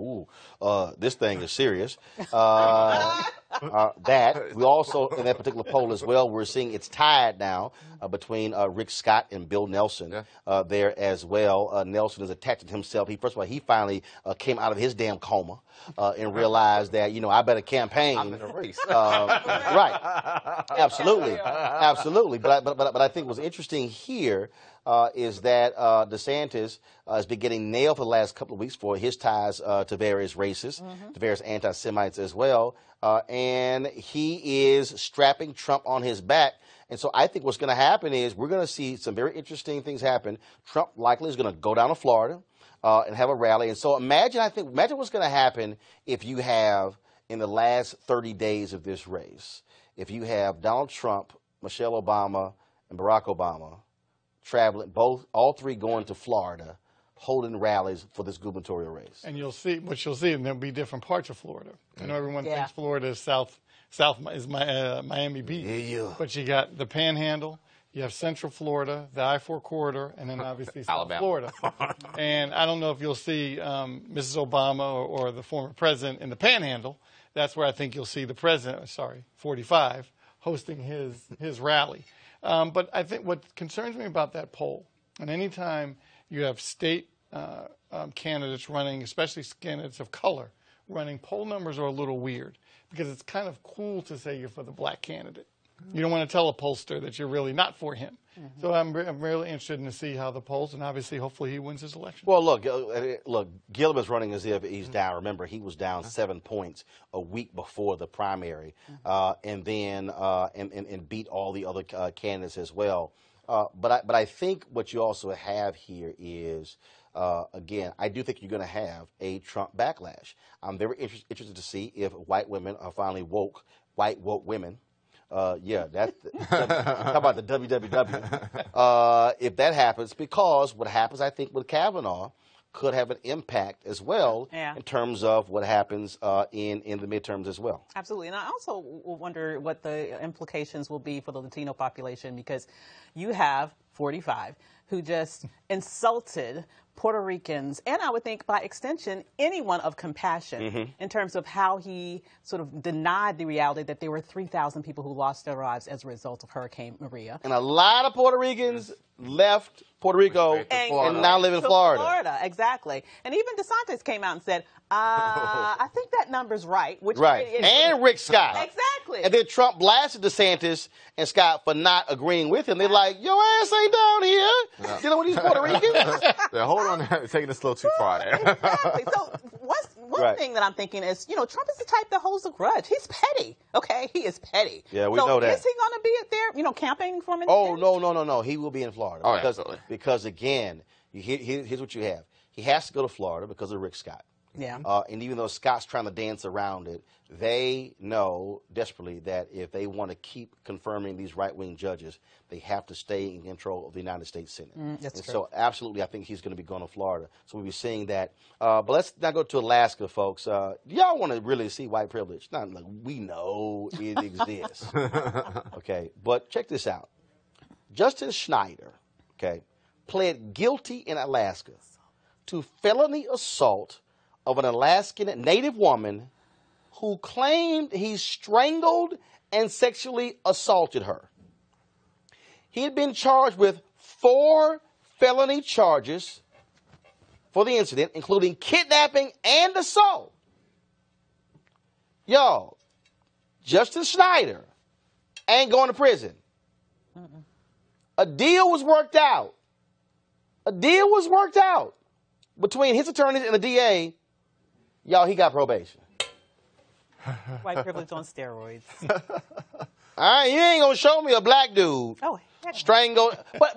this thing is serious. That. We also, in that particular poll as well, we're seeing it's tied now between Rick Scott and Bill Nelson there as well. Nelson is attaching himself. First of all, he finally came out of his damn coma and realized that, I better campaign. I'm in a race. Right. Absolutely. Absolutely. But I think what's interesting here is that DeSantis has been getting nailed for the last couple of weeks for his ties to various races, to various anti-Semites as well. And he is strapping Trump on his back. And so I think what's going to happen is we're going to see some very interesting things happen. Trump likely is going to go down to Florida and have a rally. And so imagine what's going to happen if you have, in the last 30 days of this race, if you have Donald Trump, Michelle Obama, and Barack Obama traveling, all three going to Florida, holding rallies for this gubernatorial race. And you'll see, and there'll be different parts of Florida. I know everyone thinks Florida is south is Miami Beach. Yeah. But you got the Panhandle, you have Central Florida, the I-4 corridor, and then obviously South Florida. And I don't know if you'll see Mrs. Obama or the former president in the Panhandle. That's where I think you'll see the president, 45, hosting his rally. But I think what concerns me about that poll, and anytime you have state candidates running, especially candidates of color, running, poll numbers are a little weird because it's kind of cool to say you're for the black candidate. You don't want to tell a pollster that you're really not for him. So I'm really interested in to see how the polls, and obviously, hopefully, he wins his election. Well, look, Gillum is running as if he's down. Remember, he was down 7 points a week before the primary, and then and beat all the other candidates as well. But I think what you also have here is, again, I do think you're going to have a Trump backlash. I'm very interested to see if white women are finally woke, white woke women, Yeah, that's talk about the WWW. If that happens, because what happens, I think, with Kavanaugh could have an impact as well in terms of what happens in the midterms as well. Absolutely. And I also wonder what the implications will be for the Latino population, because you have 45 who just insulted Puerto Ricans, and I would think by extension anyone of compassion in terms of how he sort of denied the reality that there were 3,000 people who lost their lives as a result of Hurricane Maria. And a lot of Puerto Ricans left Puerto Rico and now live in Florida. Exactly. And even DeSantis came out and said, I think that number's right. Which And Rick Scott. Exactly. And then Trump blasted DeSantis and Scott for not agreeing with him. They're like, your ass ain't down here dealing with these Puerto Ricans. Hold on, taking this a little too far there. Exactly. So one thing that I'm thinking is, Trump is the type that holds a grudge. He's petty. Okay, he is petty. Yeah, we know that. Is he going to be there, camping for him? No. He will be in Florida. Oh, absolutely. Because again, here's what you have. He has to go to Florida because of Rick Scott. Yeah. And even though Scott's trying to dance around it, they know desperately that if they want to keep confirming these right-wing judges, they have to stay in control of the United States Senate. That's true. So absolutely, I think he's going to be going to Florida. So we'll be seeing that. But let's now go to Alaska, folks. Y'all want to really see white privilege? Not like we know it exists. Okay, but check this out. Justin Schneider, pled guilty in Alaska to felony assault of an Alaskan Native woman who claimed he strangled and sexually assaulted her. He had been charged with 4 felony charges for the incident, including kidnapping and assault. Y'all, Justin Schneider ain't going to prison. A deal was worked out. Between his attorneys and the DA. Y'all, he got probation. White privilege on steroids. All right, you ain't gonna show me a black dude strangled. But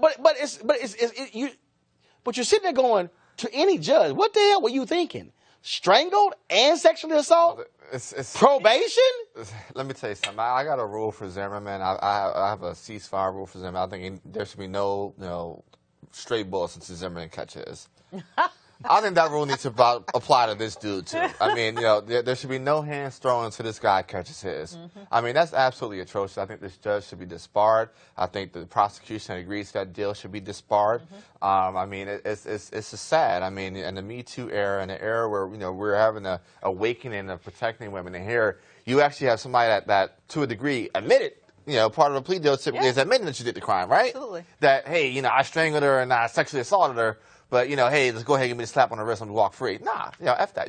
you're sitting there going to any judge, what the hell were you thinking? Strangled and sexually assault? It's probation? Let me tell you something. I got a rule for Zimmerman. I have a ceasefire rule for Zimmerman. I think there should be no straight bullets until Zimmerman catches. I think that rule needs to apply to this dude, too. I mean, there should be no hands thrown until this guy catches his. I mean, that's absolutely atrocious. I think this judge should be disbarred. I think the prosecution agrees that deal should be disbarred. I mean, it's just sad. I mean, in the Me Too era, in the era where, we're having an awakening of protecting women, and here you actually have somebody that to a degree, admitted. Part of the plea deal typically is admitting that you did the crime, right? Absolutely. That, hey, I strangled her and I sexually assaulted her. But, hey, let's go ahead and give me a slap on the wrist and walk free. Nah, F that.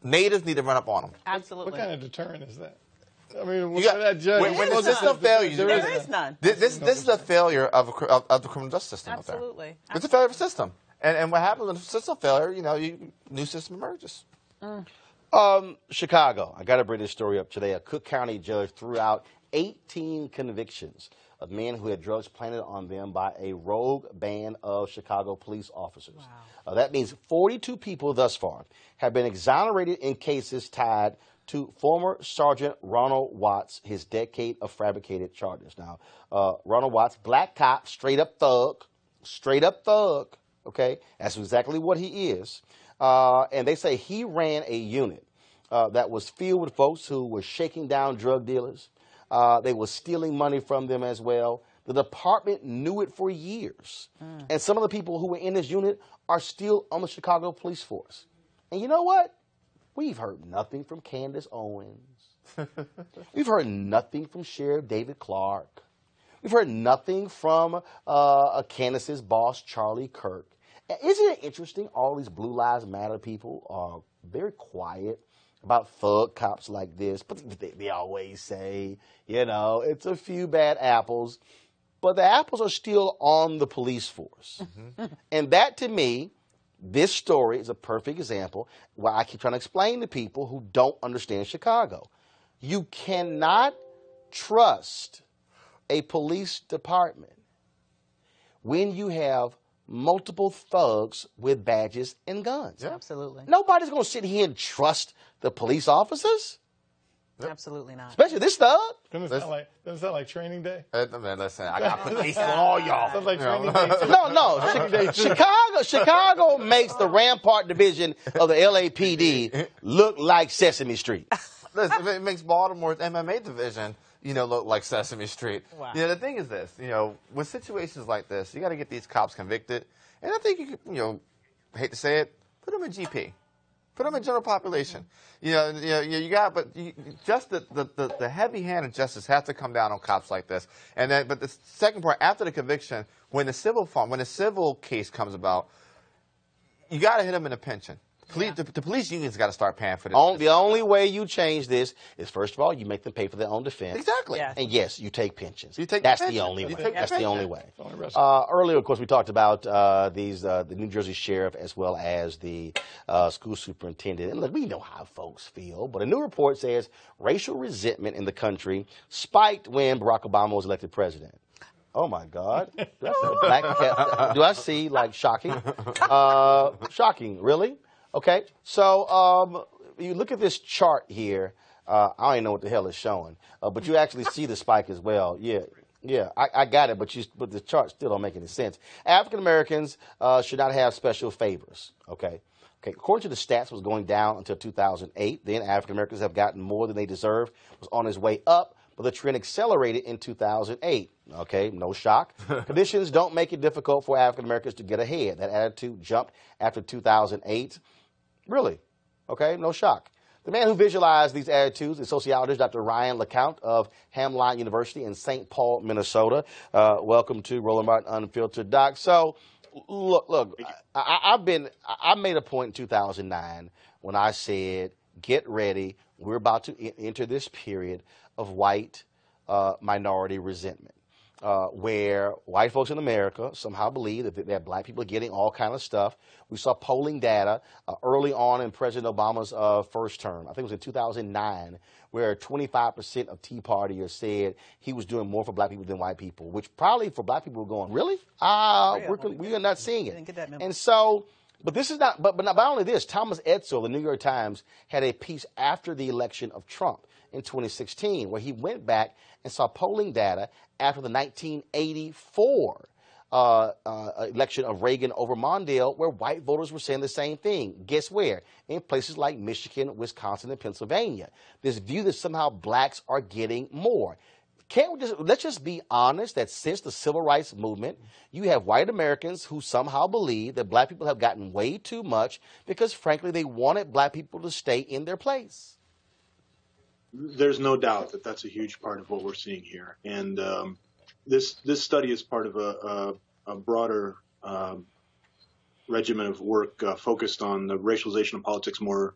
Natives need to run up on them. Absolutely. What kind of deterrent is that? I mean, that judge. When the system fails, there is none. This is a failure of the criminal justice system. Absolutely. It's a failure of the system. And what happens when the system failure, new system emerges. Chicago. I got to bring this story up today. A Cook County judge threw out 18 convictions of men who had drugs planted on them by a rogue band of Chicago police officers. Wow. That means 42 people thus far have been exonerated in cases tied to former Sergeant Ronald Watts, his decade of fabricated charges. Now, Ronald Watts, black cop, straight up thug, okay? That's exactly what he is. And they say he ran a unit that was filled with folks who were shaking down drug dealers. They were stealing money from them as well. The department knew it for years. And some of the people who were in this unit are still on the Chicago police force. And you know what? We've heard nothing from Candace Owens. We've heard nothing from Sheriff David Clark. We've heard nothing from Candace's boss, Charlie Kirk. Isn't it interesting? All these Blue Lives Matter people are very quiet about thug cops like this, but they always say, it's a few bad apples, but the apples are still on the police force. And that, to me, this story is a perfect example where I keep trying to explain to people who don't understand Chicago. You cannot trust a police department when you have multiple thugs with badges and guns. Yeah. Absolutely. Nobody's going to sit here and trust the police officers. Absolutely not. Especially this thug. Doesn't it sound like training day? Man, listen, I got to put ace on all y'all. Sounds like training day. No. Chicago makes the Rampart Division of the LAPD look like Sesame Street. Listen, it makes Baltimore's MMA division, look like Sesame Street. Wow. The thing is this, with situations like this, you got to get these cops convicted. And I think, hate to say it, put them in GP. Put them in general population. But just the heavy hand of justice has to come down on cops like this. But the second part, after the conviction, when the civil case comes about, you got to hit them in the pension. The police unions got to start paying for this. The only way you change this is, first of all, you make them pay for their own defense. Exactly. Yes. And yes, you take pensions. That's the only way. That's the only way. Right. Earlier, of course, we talked about the New Jersey sheriff as well as the school superintendent. And look, we know how folks feel, but a new report says racial resentment in the country spiked when Barack Obama was elected president. Oh my God! Do I see black cat? Do I see like shocking? Shocking, really? Okay, so you look at this chart here. I don't even know what the hell it's showing, but you actually see the spike as well. Yeah, I got it, but the chart still don't make any sense. African Americans should not have special favors. Okay. According to the stats, was going down until 2008. Then African Americans have gotten more than they deserve. Was on its way up, but the trend accelerated in 2008. Okay, no shock. Conditions don't make it difficult for African Americans to get ahead. That attitude jumped after 2008. Really? Okay, no shock. The man who visualized these attitudes is sociologist Dr. Ryan LeCount of Hamline University in St. Paul, Minnesota. Welcome to Roland Martin Unfiltered, Doc. So, look, I made a point in 2009 when I said, get ready, we're about to enter this period of white minority resentment. Where white folks in America somehow believe that black people are getting all kind of stuff. We saw polling data early on in President Obama's first term. I think it was in 2009, where 25% of Tea Partiers said he was doing more for black people than white people, which probably for black people were going, really? We are not seeing it. Didn't get that memo. And so, but this is not, but not only this, Thomas Edsall, the New York Times, had a piece after the election of Trump in 2016, where he went back and saw polling data after the 1984 election of Reagan over Mondale, where white voters were saying the same thing. Guess where? In places like Michigan, Wisconsin, and Pennsylvania. This view that somehow blacks are getting more. Let's just be honest that since the Civil Rights Movement, you have white Americans who somehow believe that black people have gotten way too much because, frankly, they wanted black people to stay in their place. There's no doubt that that's a huge part of what we're seeing here. And this study is part of a broader regimen of work focused on the racialization of politics more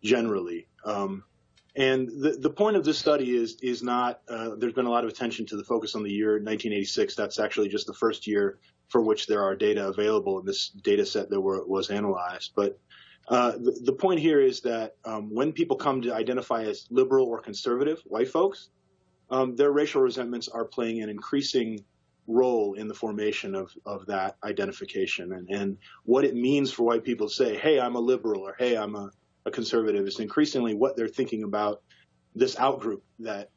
generally. And the point of this study is not there's been a lot of attention to the focus on the year 1986. That's actually just the first year for which there are data available in this data set that was analyzed. But the point here is that when people come to identify as liberal or conservative white folks, their racial resentments are playing an increasing role in the formation of that identification. And what it means for white people to say, hey, I'm a liberal, or hey, I'm a conservative, is increasingly what they're thinking about this outgroup that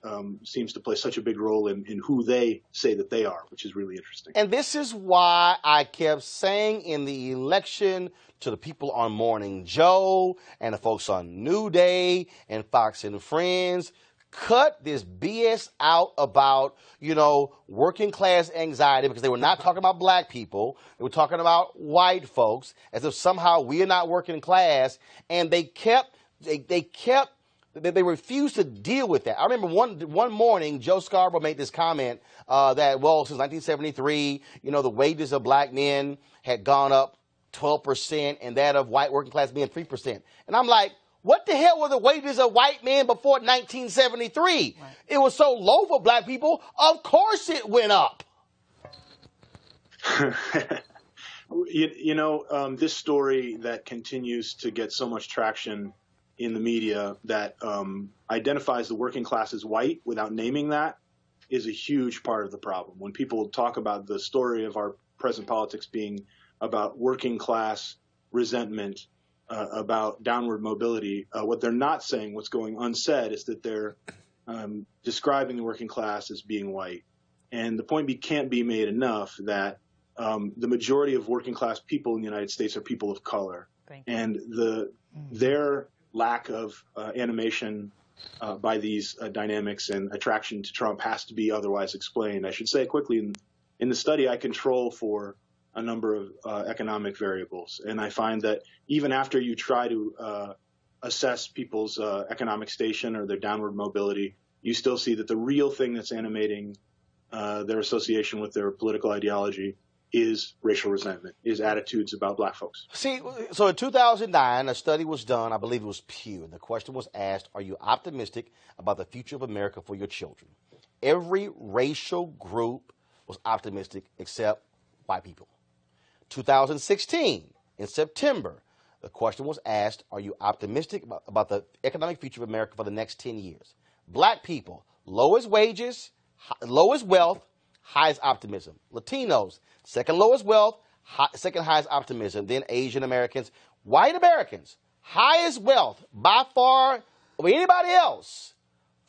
seems to play such a big role in who they say that they are, which is really interesting. And this is why I kept saying in the election to the people on Morning Joe and the folks on New Day and Fox and Friends, cut this BS out about, working class anxiety, because they were not talking about black people. They were talking about white folks as if somehow we are not working class. And they refused to deal with that. I remember one morning, Joe Scarborough made this comment that, since 1973, the wages of black men had gone up 12% and that of white working class being 3%. And I'm like, what the hell were the wages of white men before 1973? Right. It was so low for black people. Of course it went up. This story that continues to get so much traction in the media that identifies the working class as white without naming that is a huge part of the problem. When people talk about the story of our present politics being about working class resentment about downward mobility, what they're not saying, what's going unsaid, is that they're describing the working class as being white. And the point can't be made enough that the majority of working class people in the United States are people of color. And their lack of animation by these dynamics and attraction to Trump has to be otherwise explained. I should say quickly, in the study, I control for a number of economic variables. And I find that even after you try to assess people's economic station or their downward mobility, you still see that the real thing that's animating their association with their political ideology is racial resentment, is attitudes about black folks. See, so in 2009, a study was done, I believe it was Pew, and the question was asked, are you optimistic about the future of America for your children? Every racial group was optimistic except white people. 2016, in September, the question was asked, are you optimistic about the economic future of America for the next 10 years? Black people, lowest wages, lowest wealth, highest optimism. Latinos, second lowest wealth, second highest optimism. Then Asian Americans. White Americans, highest wealth by far of anybody else.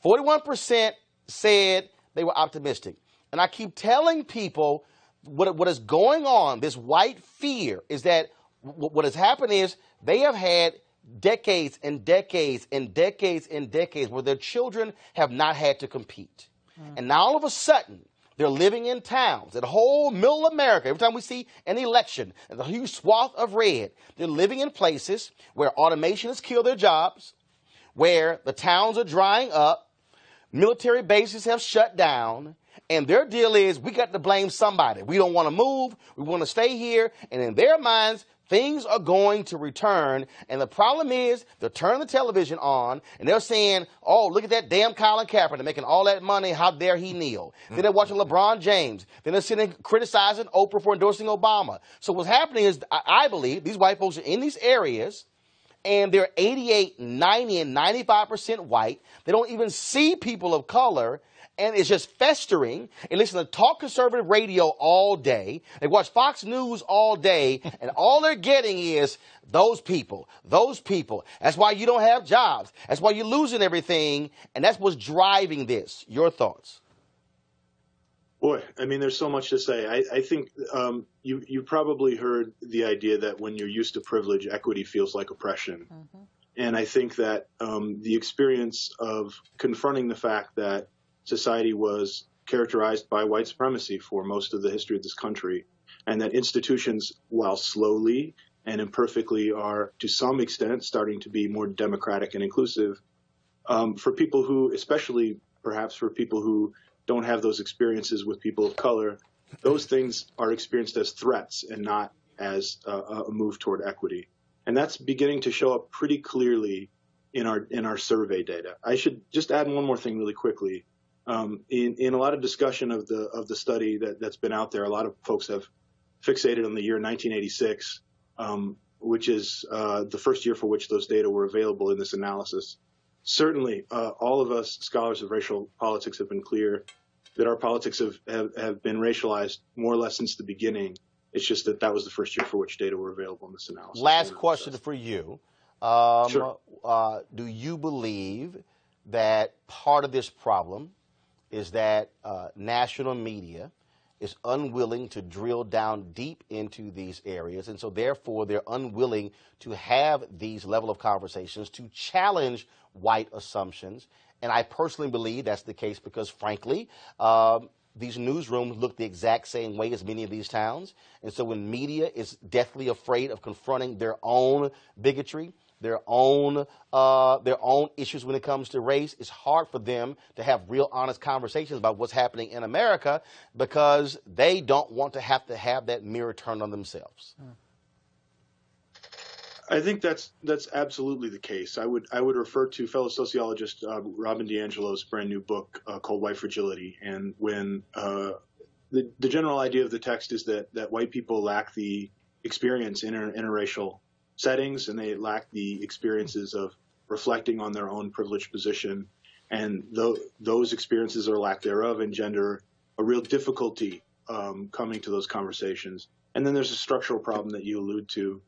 41% said they were optimistic. And I keep telling people what is going on, this white fear, is that what has happened is they have had decades and decades and decades and decades where their children have not had to compete. And now all of a sudden, they're living in towns, that whole middle America. Every time we see an election, and a huge swath of red, they're living in places where automation has killed their jobs, where the towns are drying up, military bases have shut down, and their deal is we got to blame somebody. We don't want to move. We want to stay here. And in their minds, things are going to return. And the problem is they're turning the television on and they're saying, oh, look at that damn Colin Kaepernick making all that money. How dare he kneel? Then they're watching LeBron James. Then they're sitting criticizing Oprah for endorsing Obama. So what's happening is, I believe, these white folks are in these areas and they're 88, 90, and 95% white. They don't even see people of color. And it's just festering. And listen to talk conservative radio all day. They watch Fox News all day. And all they're getting is those people, those people. That's why you don't have jobs. That's why you're losing everything. And that's what's driving this. Your thoughts? Boy, I mean, there's so much to say. I think you probably heard the idea that when you're used to privilege, equity feels like oppression. Mm-hmm. And I think that the experience of confronting the fact that society was characterized by white supremacy for most of the history of this country, and that institutions, while slowly and imperfectly, are to some extent starting to be more democratic and inclusive. For people who, especially perhaps for people who don't have those experiences with people of color, those things are experienced as threats and not as a move toward equity. And that's beginning to show up pretty clearly in our survey data. I should just add one more thing really quickly. In a lot of discussion of the study that's been out there, a lot of folks have fixated on the year 1986, which is the first year for which those data were available in this analysis. Certainly, all of us scholars of racial politics have been clear that our politics have been racialized more or less since the beginning. It's just that was the first year for which data were available in this analysis. Last question for you. Sure. Do you believe that part of this problem is that national media is unwilling to drill down deep into these areas, and so therefore they're unwilling to have these level of conversations to challenge white assumptions? And I personally believe that's the case because, frankly, these newsrooms look the exact same way as many of these towns. And so when media is deathly afraid of confronting their own bigotry, their own issues when it comes to race, it's hard for them to have real honest conversations about what's happening in America because they don't want to have that mirror turned on themselves. I think that's absolutely the case. I would refer to fellow sociologist Robin DiAngelo's brand new book called White Fragility. And when the general idea of the text is that white people lack the experience in interracial settings, and they lack the experiences of reflecting on their own privileged position, and those experiences or lack thereof engender a real difficulty coming to those conversations. And then there's a structural problem that you allude to,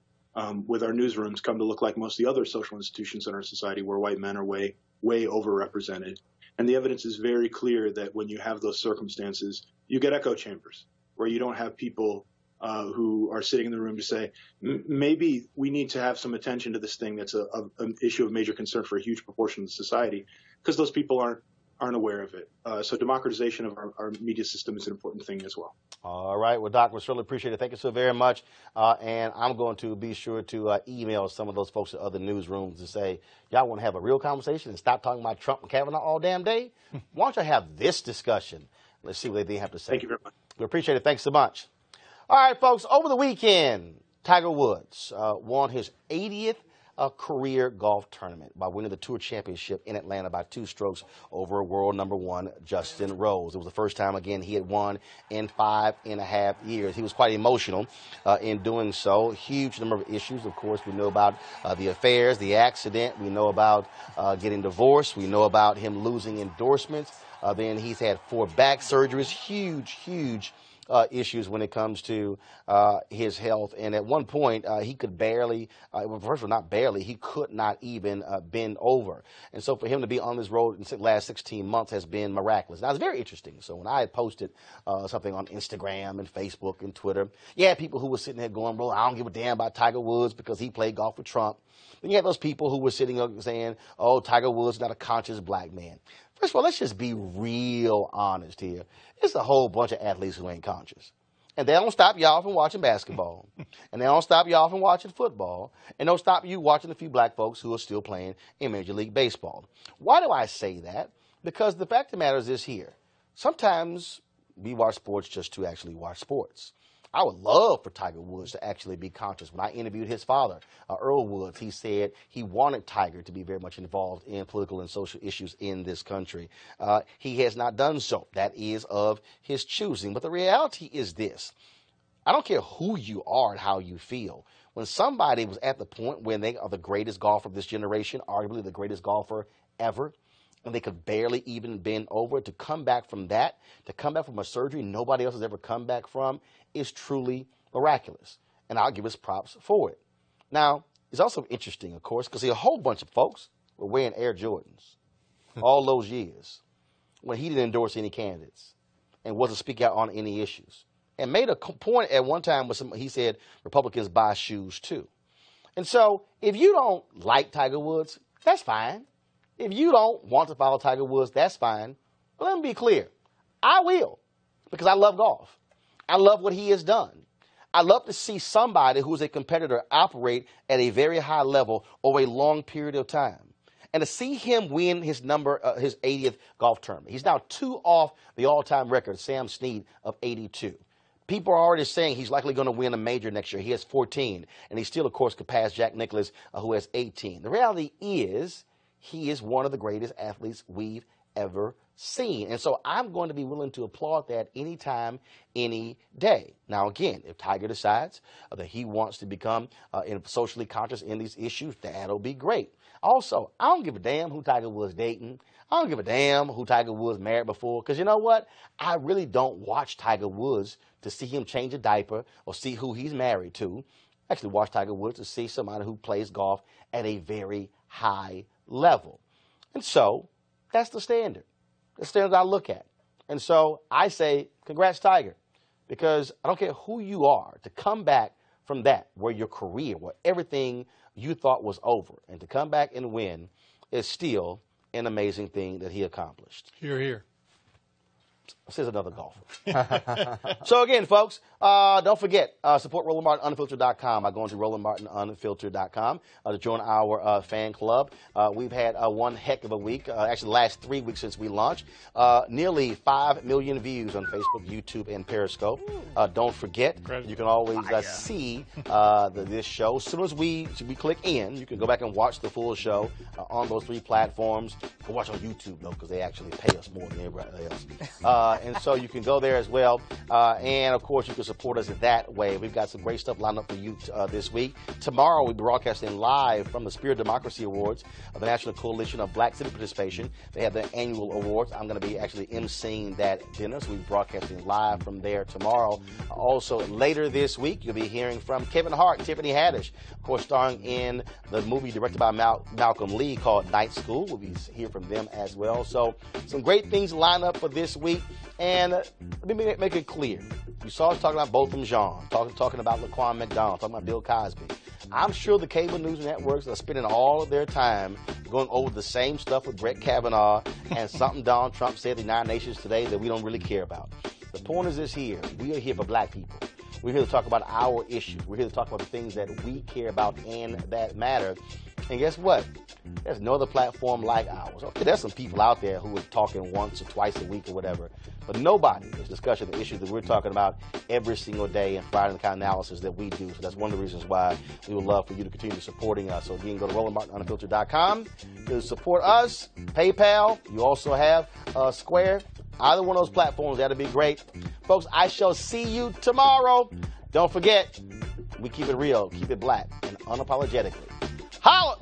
with our newsrooms come to look like most of the other social institutions in our society where white men are way overrepresented. And the evidence is very clear that when you have those circumstances, you get echo chambers where you don't have people who are sitting in the room to say, maybe we need to have some attention to this thing that's an issue of major concern for a huge proportion of the society, because those people aren't aware of it. So democratization of our media system is an important thing as well. All right. Well, Doc, we certainly appreciate it. Thank you so very much. And I'm going to be sure to email some of those folks at other newsrooms to say, y'all want to have a real conversation and stop talking about Trump and Kavanaugh all damn day? Why don't you have this discussion? Let's see what they have to say. Thank you very much. We appreciate it. Thanks so much. All right, folks. Over the weekend, Tiger Woods won his 80th career golf tournament by winning the Tour Championship in Atlanta by 2 strokes over world number 1 Justin Rose. It was the first time, again, he had won in 5.5 years. He was quite emotional in doing so. Huge number of issues. Of course, we know about the affairs, the accident. We know about getting divorced. We know about him losing endorsements. Then he's had 4 back surgeries. Huge issues when it comes to his health. And at one point, he could barely, first of all, not barely, he could not even bend over. And so for him to be on this road in the last 16 months has been miraculous. Now, it's very interesting. So when I had posted something on Instagram and Facebook and Twitter, you had people who were sitting there going, well, I don't give a damn about Tiger Woods because he played golf with Trump. Then you had those people who were sitting up saying, oh, Tiger Woods is not a conscious black man. First of all, let's just be real honest here. It's a whole bunch of athletes who ain't conscious. And they don't stop y'all from watching basketball. And they don't stop y'all from watching football. And don't stop you watching a few black folks who are still playing in Major League Baseball. Why do I say that? Because the fact of the matter is this here. Sometimes we watch sports just to actually watch sports. I would love for Tiger Woods to actually be conscious. When I interviewed his father, Earl Woods, he said he wanted Tiger to be very much involved in political and social issues in this country. He has not done so. That is of his choosing. But the reality is this. I don't care who you are and how you feel. When somebody was at the point when they are the greatest golfer of this generation, arguably the greatest golfer ever, and they could barely even bend over, to come back from that, to come back from a surgery nobody else has ever come back from, is truly miraculous. And I'll give us props for it. Now, it's also interesting, of course, because a whole bunch of folks were wearing Air Jordans all those years when he didn't endorse any candidates and wasn't speaking out on any issues. And made a point at one time where he said Republicans buy shoes too. And so if you don't like Tiger Woods, that's fine. If you don't want to follow Tiger Woods, that's fine. But let me be clear. I will, because I love golf. I love what he has done. I love to see somebody who's a competitor operate at a very high level over a long period of time. And to see him win his 80th golf tournament. He's now 2 off the all-time record, Sam Snead, of 82. People are already saying he's likely going to win a major next year. He has 14. And he still, of course, could pass Jack Nicklaus, who has 18. The reality is he is one of the greatest athletes we've ever seen. And so I'm going to be willing to applaud that anytime, any day. Now, again, if Tiger decides that he wants to become socially conscious in these issues, that'll be great. Also, I don't give a damn who Tiger Woods dating. I don't give a damn who Tiger Woods married before, because you know what? I really don't watch Tiger Woods to see him change a diaper or see who he's married to. I actually watch Tiger Woods to see somebody who plays golf at a very high level. And so that's the standard. The standard I look at. And so I say, congrats, Tiger, because I don't care who you are, to come back from that, where your career, where everything you thought was over, and to come back and win is still an amazing thing that he accomplished. Hear, hear. Says another golfer. So again, folks, don't forget, support RolandMartinUnfiltered.com by going to RolandMartinUnfiltered.com to join our fan club. We've had one heck of a week, actually the last 3 weeks since we launched. Nearly 5 million views on Facebook, YouTube, and Periscope. Don't forget, you can always see this show. As soon as we click in, you can go back and watch the full show on those 3 platforms. You can watch on YouTube, though, because they actually pay us more than everybody else. and so you can go there as well. And, of course, you can support us that way. We've got some great stuff lined up for you this week. Tomorrow, we'll be broadcasting live from the Spirit Democracy Awards of the National Coalition of Black Civic Participation. They have their annual awards. I'm going to be actually emceeing that dinner, so we'll be broadcasting live from there tomorrow. Also, later this week, you'll be hearing from Kevin Hart and Tiffany Haddish, of course, starring in the movie directed by Malcolm Lee called Night School. We'll be hearing from them as well. So some great things lined up for this week. And let me make it clear. You saw us talking about Botham Jean, talking about Laquan McDonald, talking about Bill Cosby. I'm sure the cable news networks are spending all of their time going over the same stuff with Brett Kavanaugh and something Donald Trump said in the United Nations today that we don't really care about. The point is this here. We are here for black people. We're here to talk about our issues. We're here to talk about the things that we care about and that matter. And guess what? There's no other platform like ours. Okay, there's some people out there who are talking once or twice a week or whatever, but nobody is discussing the issues that we're talking about every single day and providing the kind of analysis that we do. So that's one of the reasons why we would love for you to continue supporting us. So again, go to RolandMartinUnfiltered.com to support us. PayPal. You also have Square. Either one of those platforms, that'd be great. Folks, I shall see you tomorrow. Don't forget, we keep it real, keep it black, and unapologetically. Holla!